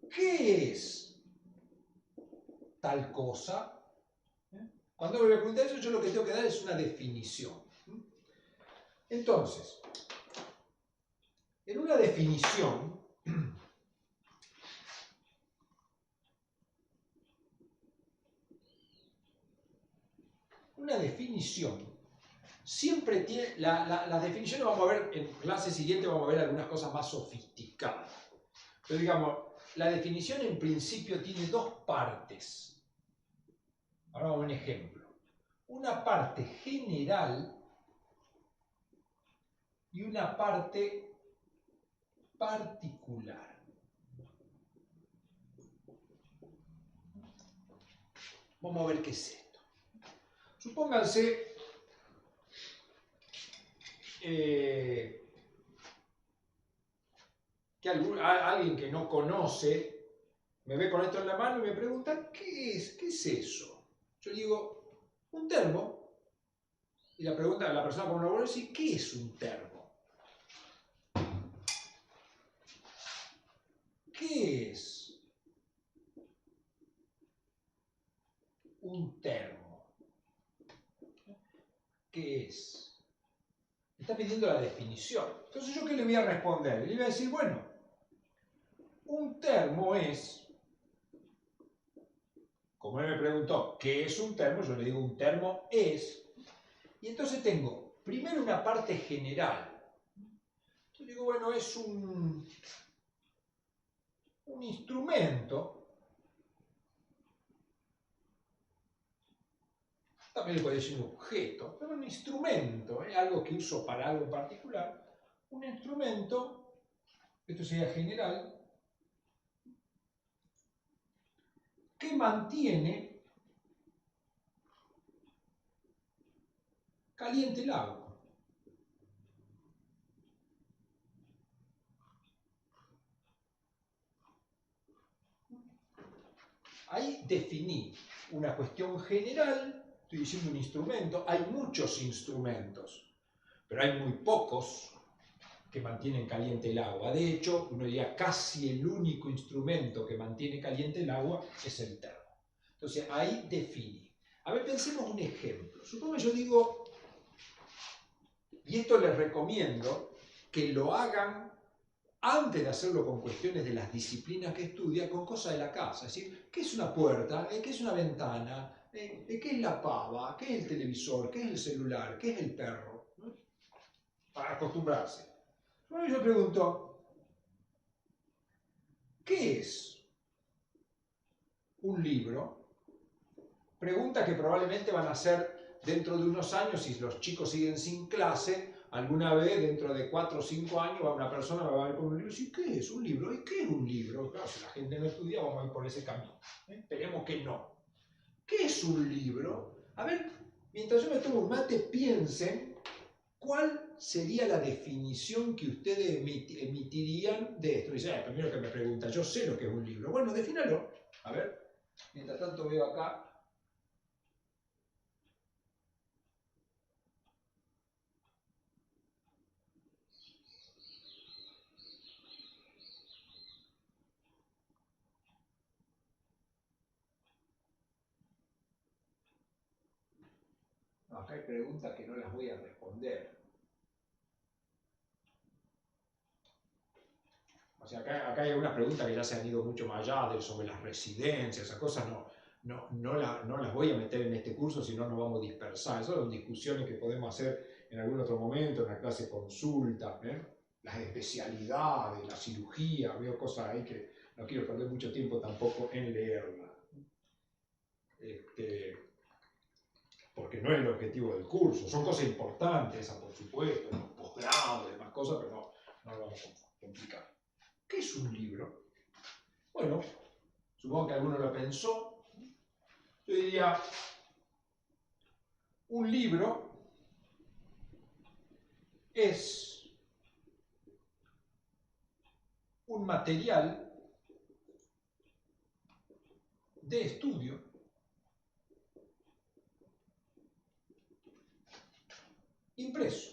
¿qué es tal cosa? Cuando me pregunta eso, yo lo que tengo que dar es una definición. Entonces, en una definición, siempre tiene, las definiciones vamos a ver, en clase siguiente vamos a ver algunas cosas más sofisticadas. Pero digamos, la definición en principio tiene dos partes. Ahora vamos a un ejemplo. Una parte general y una parte particular. Vamos a ver qué es esto. Supónganse que alguien que no conoce me ve con esto en la mano y me pregunta, ¿qué es eso? Yo digo, un termo. Y la persona como no vuelve decir, ¿qué es un termo? ¿Qué es un termo? ¿Qué es? está pidiendo la definición. Entonces, ¿yo qué le voy a responder? Le voy a decir, bueno, un termo es, como él me preguntó, ¿qué es un termo? Yo le digo, un termo es, y entonces tengo primero una parte general. Yo digo, bueno, es un instrumento. También le puede decir un objeto, pero un instrumento, algo que uso para algo en particular. Un instrumento, esto sería general, que mantiene caliente el agua. Ahí definí una cuestión general, estoy diciendo un instrumento, hay muchos instrumentos, pero hay muy pocos que mantienen caliente el agua. De hecho, uno diría casi el único instrumento que mantiene caliente el agua es el termo. Entonces ahí definí. A ver, pensemos un ejemplo. Supongo que yo digo, y esto les recomiendo que lo hagan antes de hacerlo con cuestiones de las disciplinas que estudia, con cosas de la casa. Es decir, ¿qué es una puerta? ¿Qué es una ventana? ¿Qué es la pava? ¿Qué es el televisor? ¿Qué es el celular? ¿Qué es el perro? ¿No? Para acostumbrarse. Bueno, yo pregunto, ¿qué es un libro? Pregunta que probablemente van a hacer dentro de unos años, si los chicos siguen sin clase, alguna vez dentro de 4 o 5 años va una persona va a ver con un libro y dice, ¿qué es un libro? ¿Y qué es un libro? Claro, si la gente no estudia, vamos a ir por ese camino. Esperemos que no. ¿Qué es un libro? A ver, mientras yo me tomo un mate, piensen cuál sería la definición que ustedes emitirían de esto. Dice, primero que me pregunta, yo sé lo que es un libro. Bueno, defínalo. A ver, mientras tanto veo acá. No, acá hay preguntas que no las voy a responder. O sea, acá hay algunas preguntas que ya se han ido mucho más allá sobre las residencias, esas cosas no las voy a meter en este curso, si no nos vamos a dispersar. Esas son discusiones que podemos hacer en algún otro momento, en la clase consulta, las especialidades, la cirugía, veo cosas ahí que no quiero perder mucho tiempo tampoco en leerlas. Porque no es el objetivo del curso. Son cosas importantes, esas por supuesto, los posgrados y demás cosas, pero no lo vamos a complicar. ¿Qué es un libro? Bueno, supongo que alguno lo pensó. Yo diría, un libro es un material de estudio impreso.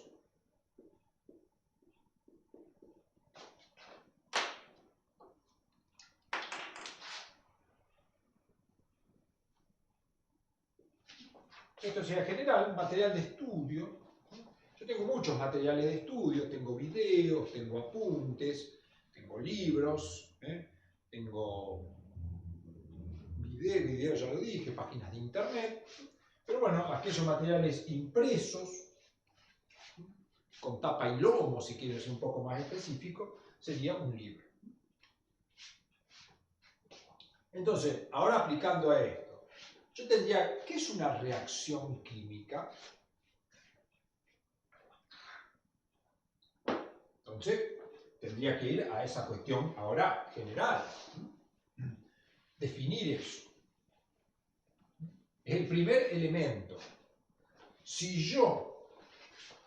Esto sería general, material de estudio. Yo tengo muchos materiales de estudio, tengo videos, tengo apuntes, tengo libros, tengo videos, ya lo dije, páginas de internet. Pero bueno, aquellos materiales impresos, con tapa y lomo, si quieres ser un poco más específico, sería un libro. Entonces, ahora aplicando a esto, yo tendría, ¿qué es una reacción química? Entonces, tendría que ir a esa cuestión ahora general. Definir eso. Es el primer elemento. Si yo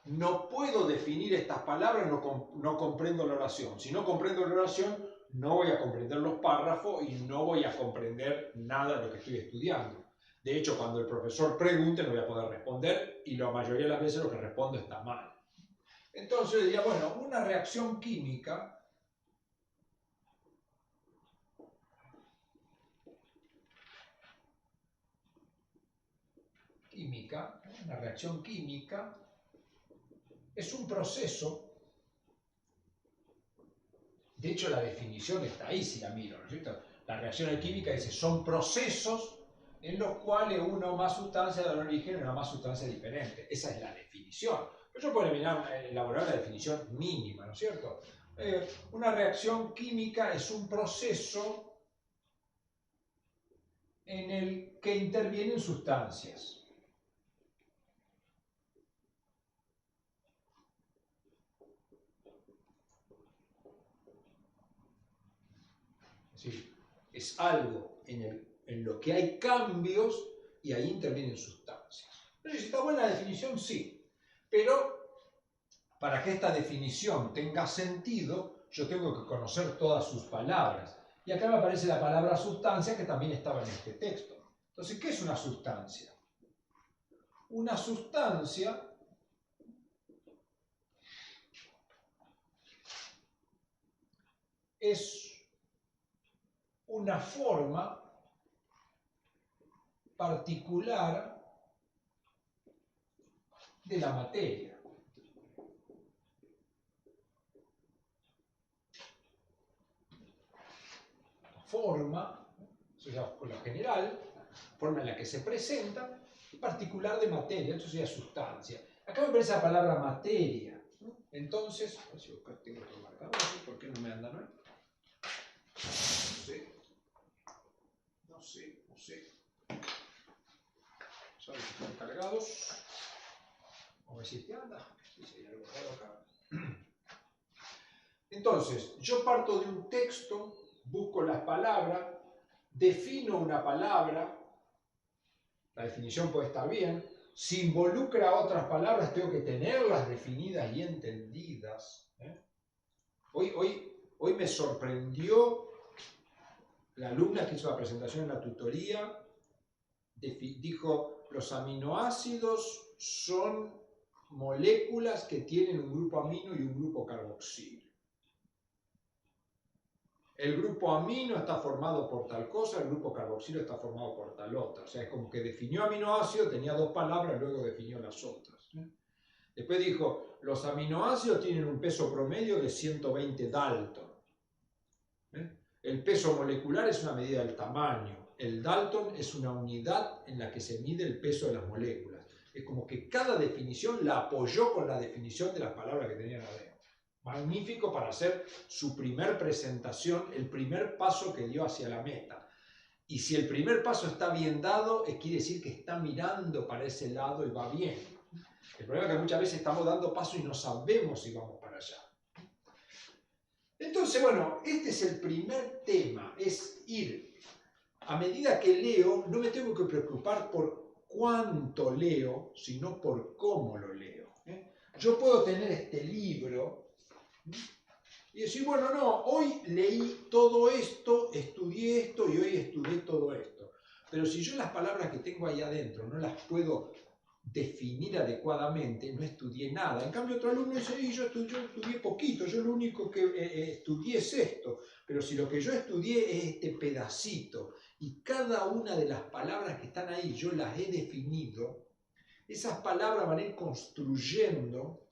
no puedo definir estas palabras, no comprendo la oración. Si no comprendo la oración, no voy a comprender los párrafos y no voy a comprender nada de lo que estoy estudiando. De hecho, cuando el profesor pregunte, no voy a poder responder y la mayoría de las veces lo que respondo está mal. Entonces yo diría, bueno, una reacción química una reacción química es un proceso. De hecho, la definición está ahí, si la miro, ¿no es cierto? La reacción química dice, son procesos en los cuales una o más sustancias dan origen a una más sustancia diferente. Esa es la definición. Pero yo puedo elaborar la definición mínima, ¿no es cierto? Una reacción química es un proceso en el que intervienen sustancias. Es decir, es algo en lo que hay cambios y ahí intervienen sustancias. Pero si está buena la definición, sí. Pero para que esta definición tenga sentido, yo tengo que conocer todas sus palabras. Y acá me aparece la palabra sustancia que también estaba en este texto. Entonces, ¿qué es una sustancia? Una sustancia es una forma particular de la materia. Forma, eso ya por lo general, forma en la que se presenta, particular de materia, eso sería sustancia. Acá me aparece la palabra materia. Entonces, a ver si acá tengo otro marcador, ¿por qué no me andan hoy? No sé. ¿Sabes que están cargados? Vamos a ver si este anda. Si hay algo raro acá. Entonces, yo parto de un texto, busco las palabras, defino una palabra, la definición puede estar bien, si involucra otras palabras tengo que tenerlas definidas y entendidas. Hoy me sorprendió la alumna que hizo la presentación en la tutoría, dijo, los aminoácidos son moléculas que tienen un grupo amino y un grupo carboxilo. El grupo amino está formado por tal cosa, el grupo carboxilo está formado por tal otra. O sea, es como que definió aminoácido, tenía dos palabras, luego definió las otras. Después dijo, los aminoácidos tienen un peso promedio de 120 Dalton. El peso molecular es una medida del tamaño. El Dalton es una unidad en la que se mide el peso de las moléculas. Es como que cada definición la apoyó con la definición de las palabras que tenían adentro. Magnífico para hacer su primer presentación, el primer paso que dio hacia la meta. Y si el primer paso está bien dado, quiere decir que está mirando para ese lado y va bien. El problema es que muchas veces estamos dando paso y no sabemos si vamos para allá. Entonces, bueno, este es el primer tema, es ir. A medida que leo, no me tengo que preocupar por cuánto leo, sino por cómo lo leo. Yo puedo tener este libro y decir, bueno, no, hoy leí todo esto, estudié esto y hoy estudié todo esto. Pero si yo las palabras que tengo ahí adentro no las puedo definir adecuadamente, no estudié nada. En cambio, otro alumno dice, yo estudié poquito, yo lo único que estudié es esto. Pero si lo que yo estudié es este pedacito y cada una de las palabras que están ahí yo las he definido, esas palabras van a ir construyendo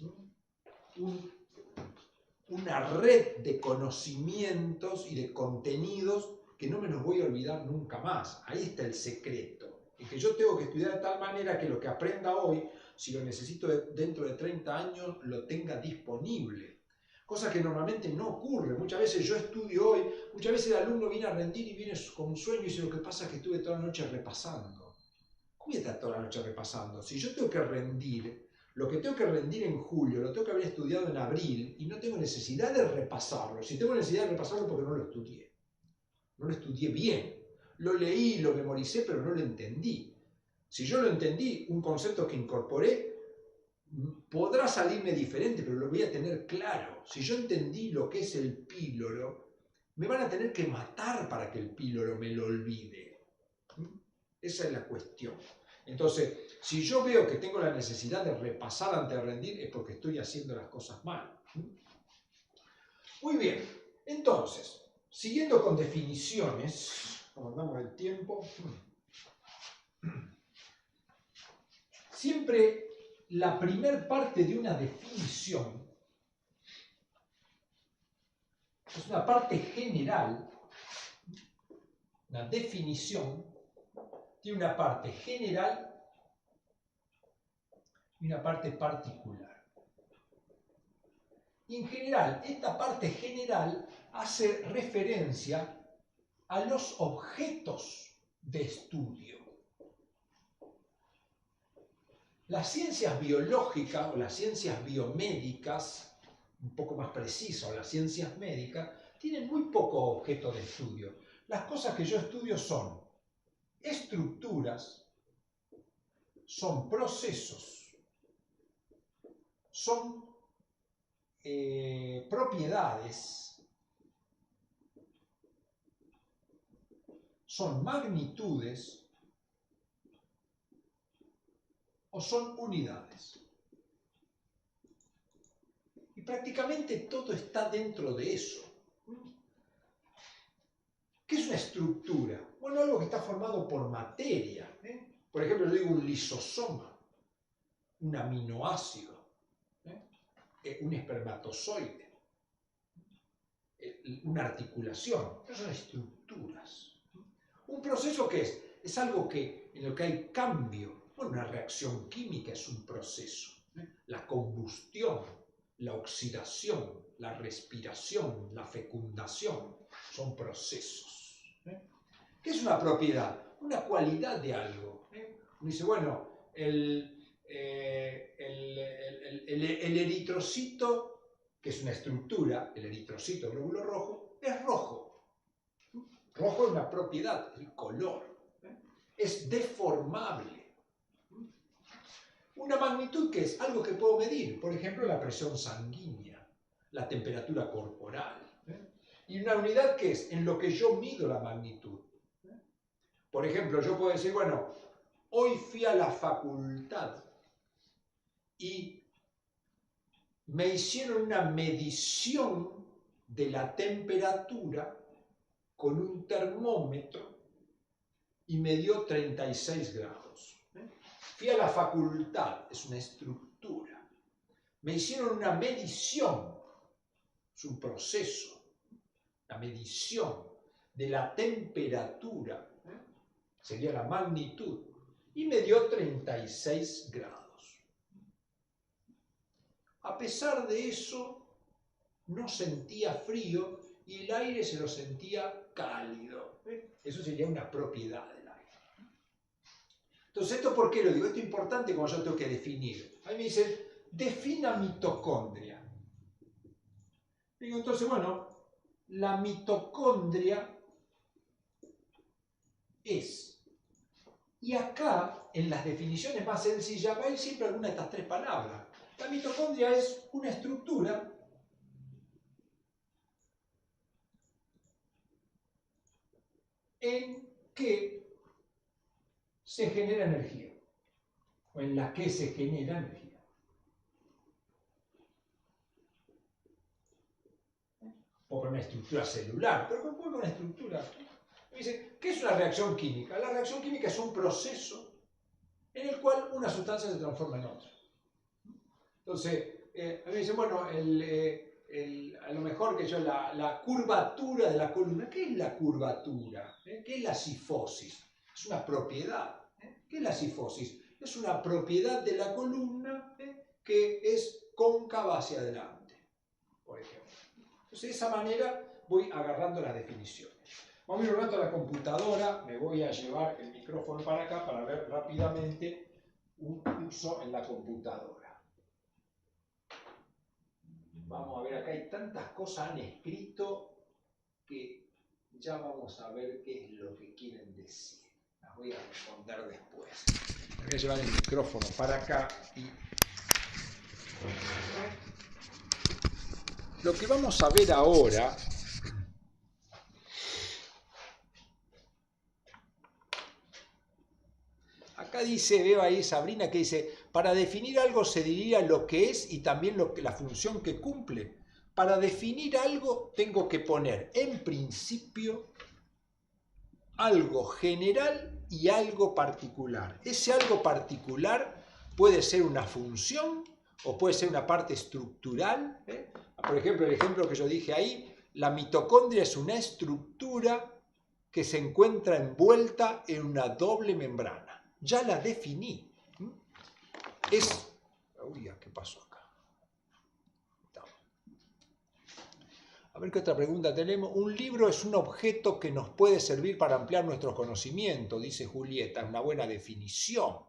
una red de conocimientos y de contenidos que no me los voy a olvidar nunca más. Ahí está el secreto. Y que yo tengo que estudiar de tal manera que lo que aprenda hoy, si lo necesito dentro de 30 años, lo tenga disponible. Cosa que normalmente no ocurre. Muchas veces yo estudio hoy, muchas veces el alumno viene a rendir y viene con un sueño y dice, lo que pasa es que estuve toda la noche repasando. ¿Cómo está toda la noche repasando? Si yo tengo que rendir, lo que tengo que rendir en julio, lo tengo que haber estudiado en abril y no tengo necesidad de repasarlo. Si tengo necesidad de repasarlo porque no lo estudié. No lo estudié bien. Lo leí, lo memoricé, pero no lo entendí. Si yo lo entendí, un concepto que incorporé, podrá salirme diferente, pero lo voy a tener claro. Si yo entendí lo que es el píloro, me van a tener que matar para que el píloro me lo olvide. Esa es la cuestión. Entonces, si yo veo que tengo la necesidad de repasar antes de rendir, es porque estoy haciendo las cosas mal. Muy bien. Entonces, siguiendo con definiciones, como andamos el tiempo, siempre la primer parte de una definición es una parte general. Una definición tiene una parte general y una parte particular. Y en general, esta parte general hace referencia a los objetos de estudio. Las ciencias biológicas o las ciencias biomédicas, un poco más preciso, las ciencias médicas, tienen muy poco objeto de estudio. Las cosas que yo estudio son estructuras, son procesos, son propiedades, son magnitudes o son unidades. Y prácticamente todo está dentro de eso. ¿Qué es una estructura? Bueno, algo que está formado por materia. Por ejemplo, yo digo un lisosoma, un aminoácido, un espermatozoide, una articulación. Esas son estructuras. ¿Un proceso qué es? Es algo en lo que hay cambio. Bueno, una reacción química es un proceso. La combustión, la oxidación, la respiración, la fecundación son procesos. ¿Qué es una propiedad? Una cualidad de algo. Uno dice, bueno, el eritrocito, que es una estructura, el eritrocito, glóbulo rojo, es rojo. Rojo es una propiedad, el color. Es deformable. Una magnitud, que es algo que puedo medir, por ejemplo, la presión sanguínea, la temperatura corporal. Y una unidad, que es en lo que yo mido la magnitud. Por ejemplo, yo puedo decir, bueno, hoy fui a la facultad y me hicieron una medición de la temperatura con un termómetro y me dio 36 grados. Fui a la facultad, es una estructura. Me hicieron una medición, es un proceso, la medición de la temperatura, sería la magnitud, y me dio 36 grados. A pesar de eso, no sentía frío y el aire se lo sentía cálido. Eso sería una propiedad del aire. Entonces, ¿esto por qué lo digo? Esto es importante cuando yo tengo que definir. A mí me dicen, defina mitocondria. Digo, entonces, bueno, la mitocondria es... Y acá, en las definiciones más sencillas, va a ir siempre alguna de estas tres palabras. La mitocondria es una estructura en que se genera energía, o en la que se genera energía. Puedo poner una estructura celular, pero ¿cómo puedo poner una estructura? Me dicen, ¿qué es una reacción química? La reacción química es un proceso en el cual una sustancia se transforma en otra. Entonces, a mí me dicen, bueno, a lo mejor que yo la curvatura de la columna. ¿Qué es la curvatura? ¿Qué es la cifosis? Es una propiedad. ¿Qué es la cifosis? Es una propiedad de la columna que es cóncava hacia adelante, por ejemplo. Entonces, de esa manera voy agarrando las definiciones. Vamos a ir un rato a la computadora. Me voy a llevar el micrófono para acá para ver rápidamente un curso en la computadora. Vamos a ver, acá hay tantas cosas han escrito que ya vamos a ver qué es lo que quieren decir. Las voy a responder después. Voy a llevar el micrófono para acá y... Lo que vamos a ver ahora acá dice, veo ahí Sabrina que dice, para definir algo se diría lo que es y también la función que cumple. Para definir algo tengo que poner en principio algo general y algo particular. Ese algo particular puede ser una función o puede ser una parte estructural. Por ejemplo, el ejemplo que yo dije ahí, la mitocondria es una estructura que se encuentra envuelta en una doble membrana. Ya la definí. Uy, ¿qué pasó acá? A ver qué otra pregunta tenemos. Un libro es un objeto que nos puede servir para ampliar nuestros conocimientos, dice Julieta, una buena definición.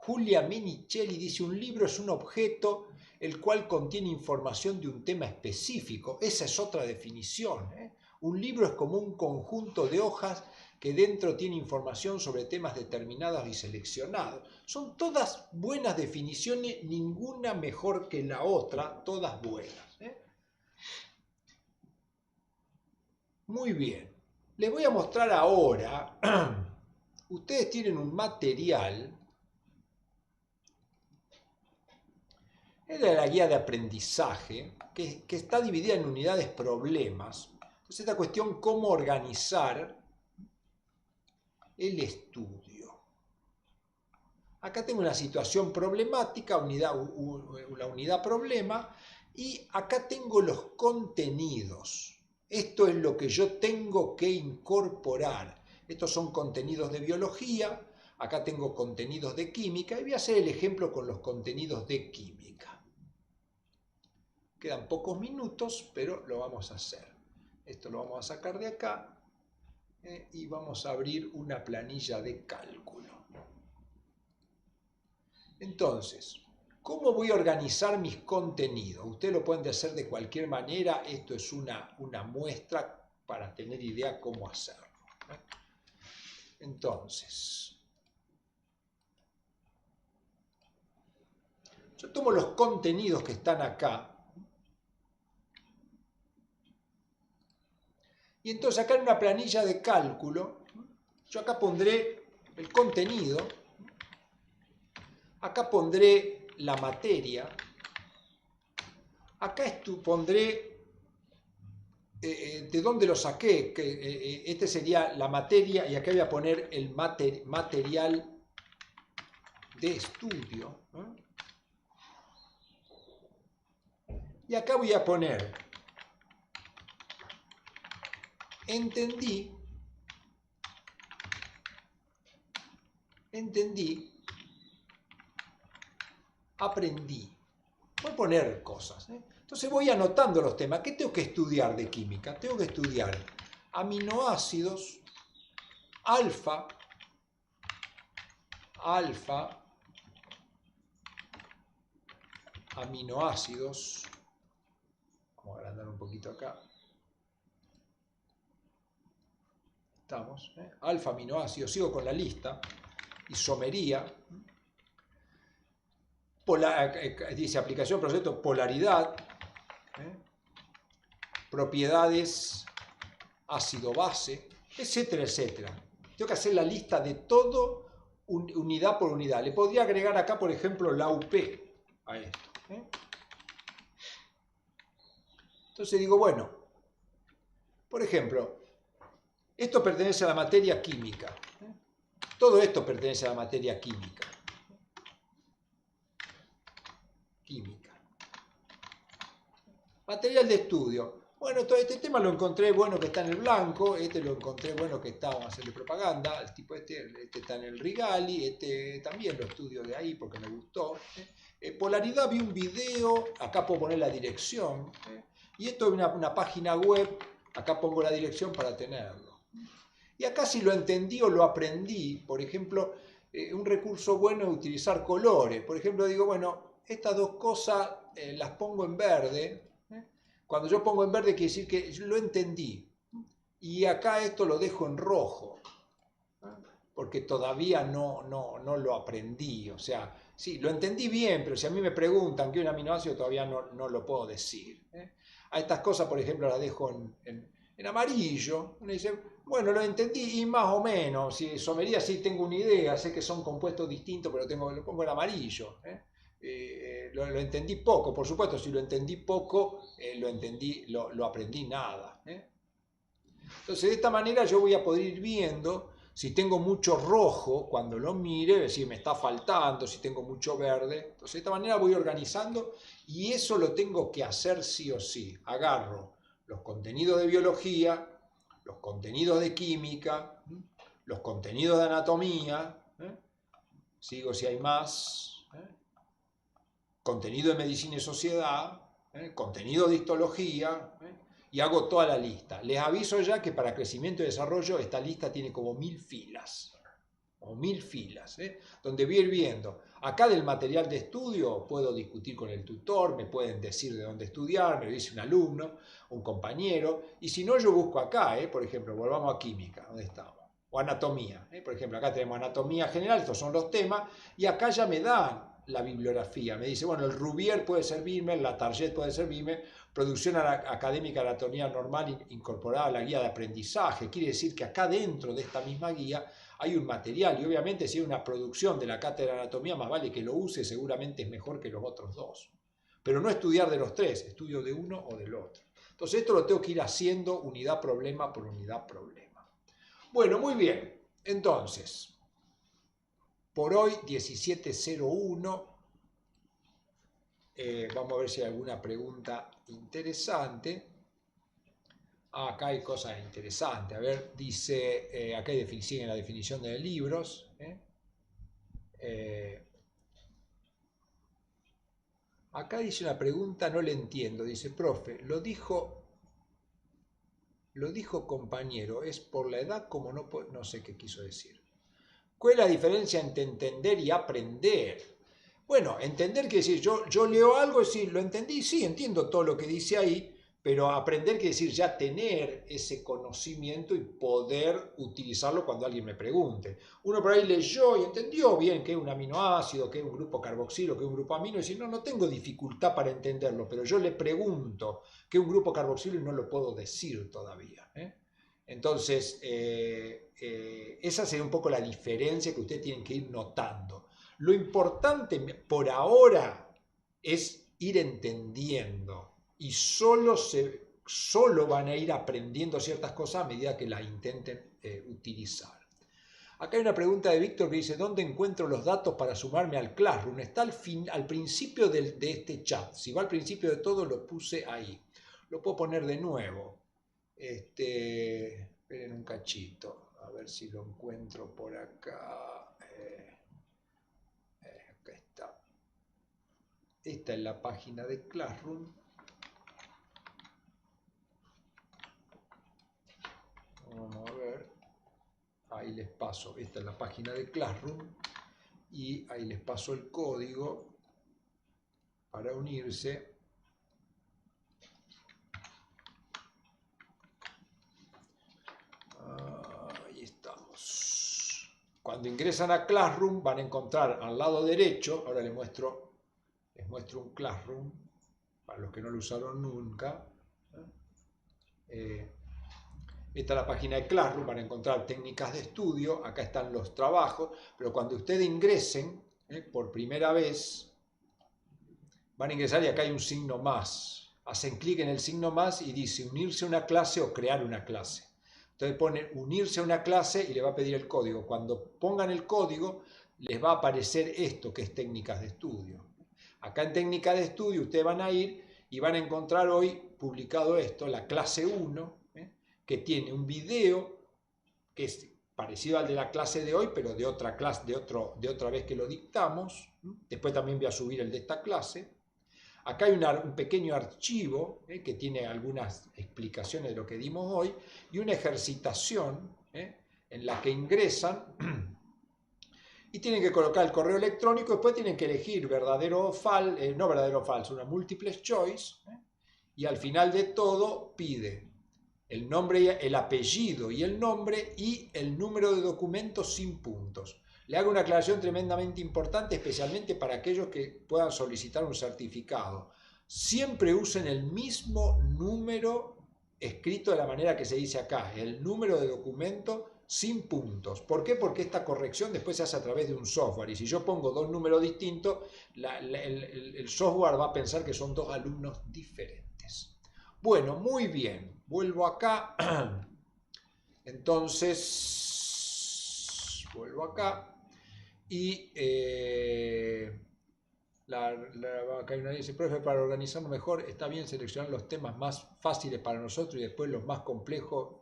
Julia Minichelli dice, un libro es un objeto el cual contiene información de un tema específico. Esa es otra definición. Un libro es como un conjunto de hojas que dentro tiene información sobre temas determinados y seleccionados. Son todas buenas definiciones, ninguna mejor que la otra, todas buenas. Muy bien. Les voy a mostrar ahora, ustedes tienen un material, es de la guía de aprendizaje, que está dividida en unidades problemas. Entonces, esta cuestión, cómo organizar el estudio. Acá tengo una situación problemática, la unidad problema, y acá tengo los contenidos. Esto es lo que yo tengo que incorporar. Estos son contenidos de biología, acá tengo contenidos de química, y voy a hacer el ejemplo con los contenidos de química. Quedan pocos minutos, pero lo vamos a hacer. Esto lo vamos a sacar de acá y vamos a abrir una planilla de cálculo. Entonces, ¿cómo voy a organizar mis contenidos? Ustedes lo pueden hacer de cualquier manera. Esto es una muestra para tener idea cómo hacerlo. Entonces, yo tomo los contenidos que están acá. Y entonces acá en una planilla de cálculo, yo acá pondré el contenido. Acá pondré la materia. Acá pondré de dónde lo saqué. Este sería la materia y acá voy a poner el material de estudio. Y acá voy a poner entendí, aprendí. Voy a poner cosas. Entonces voy anotando los temas. ¿Qué tengo que estudiar de química? Tengo que estudiar aminoácidos, alfa, aminoácidos. Vamos a agrandar un poquito acá. Estamos. Alfa, aminoácidos. Sigo con la lista. Isomería. Dice aplicación, proceso, polaridad, propiedades, ácido-base, etcétera, etcétera. Tengo que hacer la lista de todo unidad por unidad. Le podría agregar acá, por ejemplo, la UP a esto. Entonces digo, bueno, por ejemplo, esto pertenece a la materia química. Todo esto pertenece a la materia química. Material de estudio. Bueno, todo este tema lo encontré bueno que está en el blanco, este lo encontré bueno que está, vamos a hacerle propaganda, el tipo este está en el Rigali, este también lo estudio de ahí porque me gustó. Polaridad, vi un video, acá puedo poner la dirección, y esto es una página web, acá pongo la dirección para tenerlo. Y acá si lo entendí o lo aprendí, por ejemplo, un recurso bueno es utilizar colores. Por ejemplo, digo, bueno, estas dos cosas las pongo en verde. Cuando yo pongo en verde quiere decir que yo lo entendí. Y acá esto lo dejo en rojo, porque todavía no lo aprendí. O sea, sí, lo entendí bien, pero si a mí me preguntan qué es un aminoácido, todavía no lo puedo decir. A estas cosas, por ejemplo, las dejo en amarillo. Uno dice, bueno, lo entendí y más o menos. Si isomería sí tengo una idea, sé que son compuestos distintos, pero lo pongo en amarillo. Lo entendí poco, por supuesto, si lo entendí poco, lo aprendí nada. Entonces, de esta manera yo voy a poder ir viendo Si tengo mucho rojo, cuando lo mire, decir, me está faltando, si tengo mucho verde. Entonces, de esta manera voy organizando y eso lo tengo que hacer sí o sí. Agarro los contenidos de biología, los contenidos de química, los contenidos de anatomía, sigo si hay más, contenido de medicina y sociedad, contenido de histología, y hago toda la lista. Les aviso ya que para crecimiento y desarrollo esta lista tiene como 1000 filas, o 1000 filas, donde voy a ir viendo. Acá del material de estudio puedo discutir con el tutor, me pueden decir de dónde estudiar, me lo dice un alumno, un compañero, y si no yo busco acá, por ejemplo, volvamos a química, ¿dónde estamos? O anatomía, por ejemplo, acá tenemos anatomía general, estos son los temas, y acá ya me dan la bibliografía, me dice, bueno, el Rubier puede servirme, la Target puede servirme, producción académica de anatomía normal incorporada a la guía de aprendizaje, quiere decir que acá dentro de esta misma guía hay un material, y obviamente si hay una producción de la cátedra de anatomía, más vale que lo use, seguramente es mejor que los otros dos. Pero no estudiar de los tres, estudio de uno o del otro. Entonces esto lo tengo que ir haciendo unidad problema por unidad problema. Bueno, muy bien. Entonces, por hoy 17:01. Vamos a ver si hay alguna pregunta interesante. Acá hay cosas interesantes. A ver, dice, acá siguen la definición de libros. Acá dice una pregunta, no le entiendo. Dice, profe, lo dijo compañero, es por la edad como no sé qué quiso decir. ¿Cuál es la diferencia entre entender y aprender? Bueno, entender quiere decir, yo leo algo y sí, lo entendí, sí, entiendo todo lo que dice ahí, pero aprender quiere decir ya tener ese conocimiento y poder utilizarlo cuando alguien me pregunte. Uno por ahí leyó y entendió bien que es un aminoácido, que es un grupo carboxilo, que es un grupo amino, y dice, no tengo dificultad para entenderlo, pero yo le pregunto qué es un grupo carboxilo y no lo puedo decir todavía. Entonces, esa sería un poco la diferencia que ustedes tienen que ir notando. Lo importante por ahora es ir entendiendo y solo van a ir aprendiendo ciertas cosas a medida que las intenten utilizar. Acá hay una pregunta de Víctor que dice, ¿dónde encuentro los datos para sumarme al Classroom? Está al principio de este chat. Si va al principio de todo, lo puse ahí. Lo puedo poner de nuevo. Esperen un cachito, a ver si lo encuentro por acá. Acá está. Esta es la página de Classroom. Vamos a ver. Ahí les paso. Esta es la página de Classroom. Y ahí les paso el código para unirse. Ahí estamos. Cuando ingresan a Classroom van a encontrar al lado derecho, ahora les muestro un Classroom, para los que no lo usaron nunca. Esta es la página de Classroom, van a encontrar técnicas de estudio, acá están los trabajos, pero cuando ustedes ingresen por primera vez, van a ingresar y acá hay un signo más. Hacen clic en el signo más y dice unirse a una clase o crear una clase. Entonces ponen unirse a una clase y le va a pedir el código. Cuando pongan el código, les va a aparecer esto que es técnicas de estudio. Acá en técnicas de estudio ustedes van a ir y van a encontrar hoy publicado esto, la clase 1, que tiene un video que es parecido al de la clase de hoy, pero de otra clase, de otra vez que lo dictamos. Después también voy a subir el de esta clase. Acá hay un pequeño archivo que tiene algunas explicaciones de lo que dimos hoy y una ejercitación en la que ingresan y tienen que colocar el correo electrónico, después tienen que elegir verdadero o falso, no verdadero o falso, una multiple choice, y al final de todo pide el nombre, el apellido y el nombre y el número de documento sin puntos. Le hago una aclaración tremendamente importante, especialmente para aquellos que puedan solicitar un certificado. Siempre usen el mismo número escrito de la manera que se dice acá, el número de documento sin puntos. ¿Por qué? Porque esta corrección después se hace a través de un software y si yo pongo dos números distintos, el software va a pensar que son dos alumnos diferentes. Bueno, muy bien. Vuelvo acá. Entonces, vuelvo acá y Carolina dice, profe, para organizarlo mejor está bien seleccionar los temas más fáciles para nosotros y después los más complejos.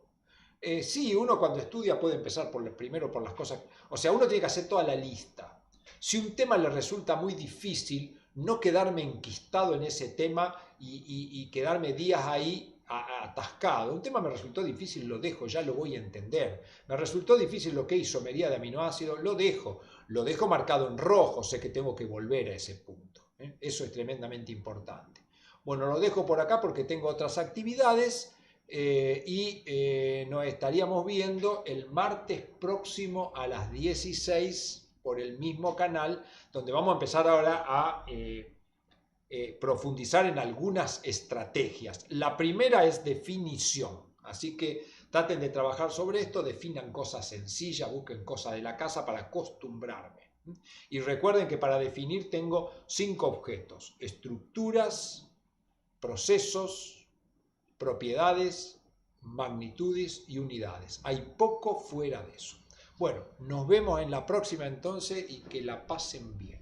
Sí, uno cuando estudia puede empezar primero por las cosas, o sea, uno tiene que hacer toda la lista. Si un tema le resulta muy difícil, no quedarme enquistado en ese tema y quedarme días ahí atascado. Un tema me resultó difícil, lo dejo, ya lo voy a entender. Me resultó difícil lo que es isomería de aminoácidos, lo dejo marcado en rojo, sé que tengo que volver a ese punto. Eso es tremendamente importante. Bueno, lo dejo por acá porque tengo otras actividades y nos estaríamos viendo el martes próximo a las 16 por el mismo canal, donde vamos a empezar ahora a profundizar en algunas estrategias. La primera es definición, así que traten de trabajar sobre esto, definan cosas sencillas, busquen cosas de la casa para acostumbrarme. Y recuerden que para definir tengo 5 objetos: estructuras, procesos, propiedades, magnitudes y unidades. Hay poco fuera de eso. Bueno, nos vemos en la próxima entonces y que la pasen bien.